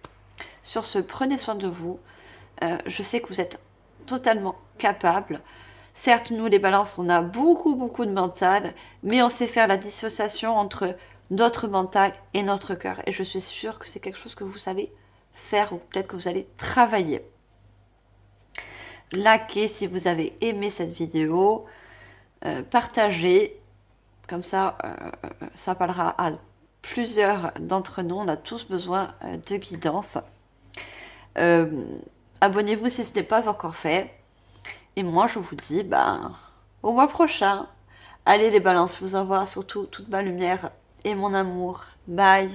Sur ce, prenez soin de vous. Je sais que vous êtes totalement capable. Certes, nous les balances, on a beaucoup de mental, mais on sait faire la dissociation entre notre mental et notre cœur. Et je suis sûre que c'est quelque chose que vous savez faire ou peut-être que vous allez travailler. likez si vous avez aimé cette vidéo, partagez, comme ça parlera à plusieurs d'entre nous, on a tous besoin de guidance. Abonnez-vous si ce n'est pas encore fait. Et moi, je vous dis, au mois prochain. Allez les balances, je vous envoie surtout toute ma lumière et mon amour. Bye!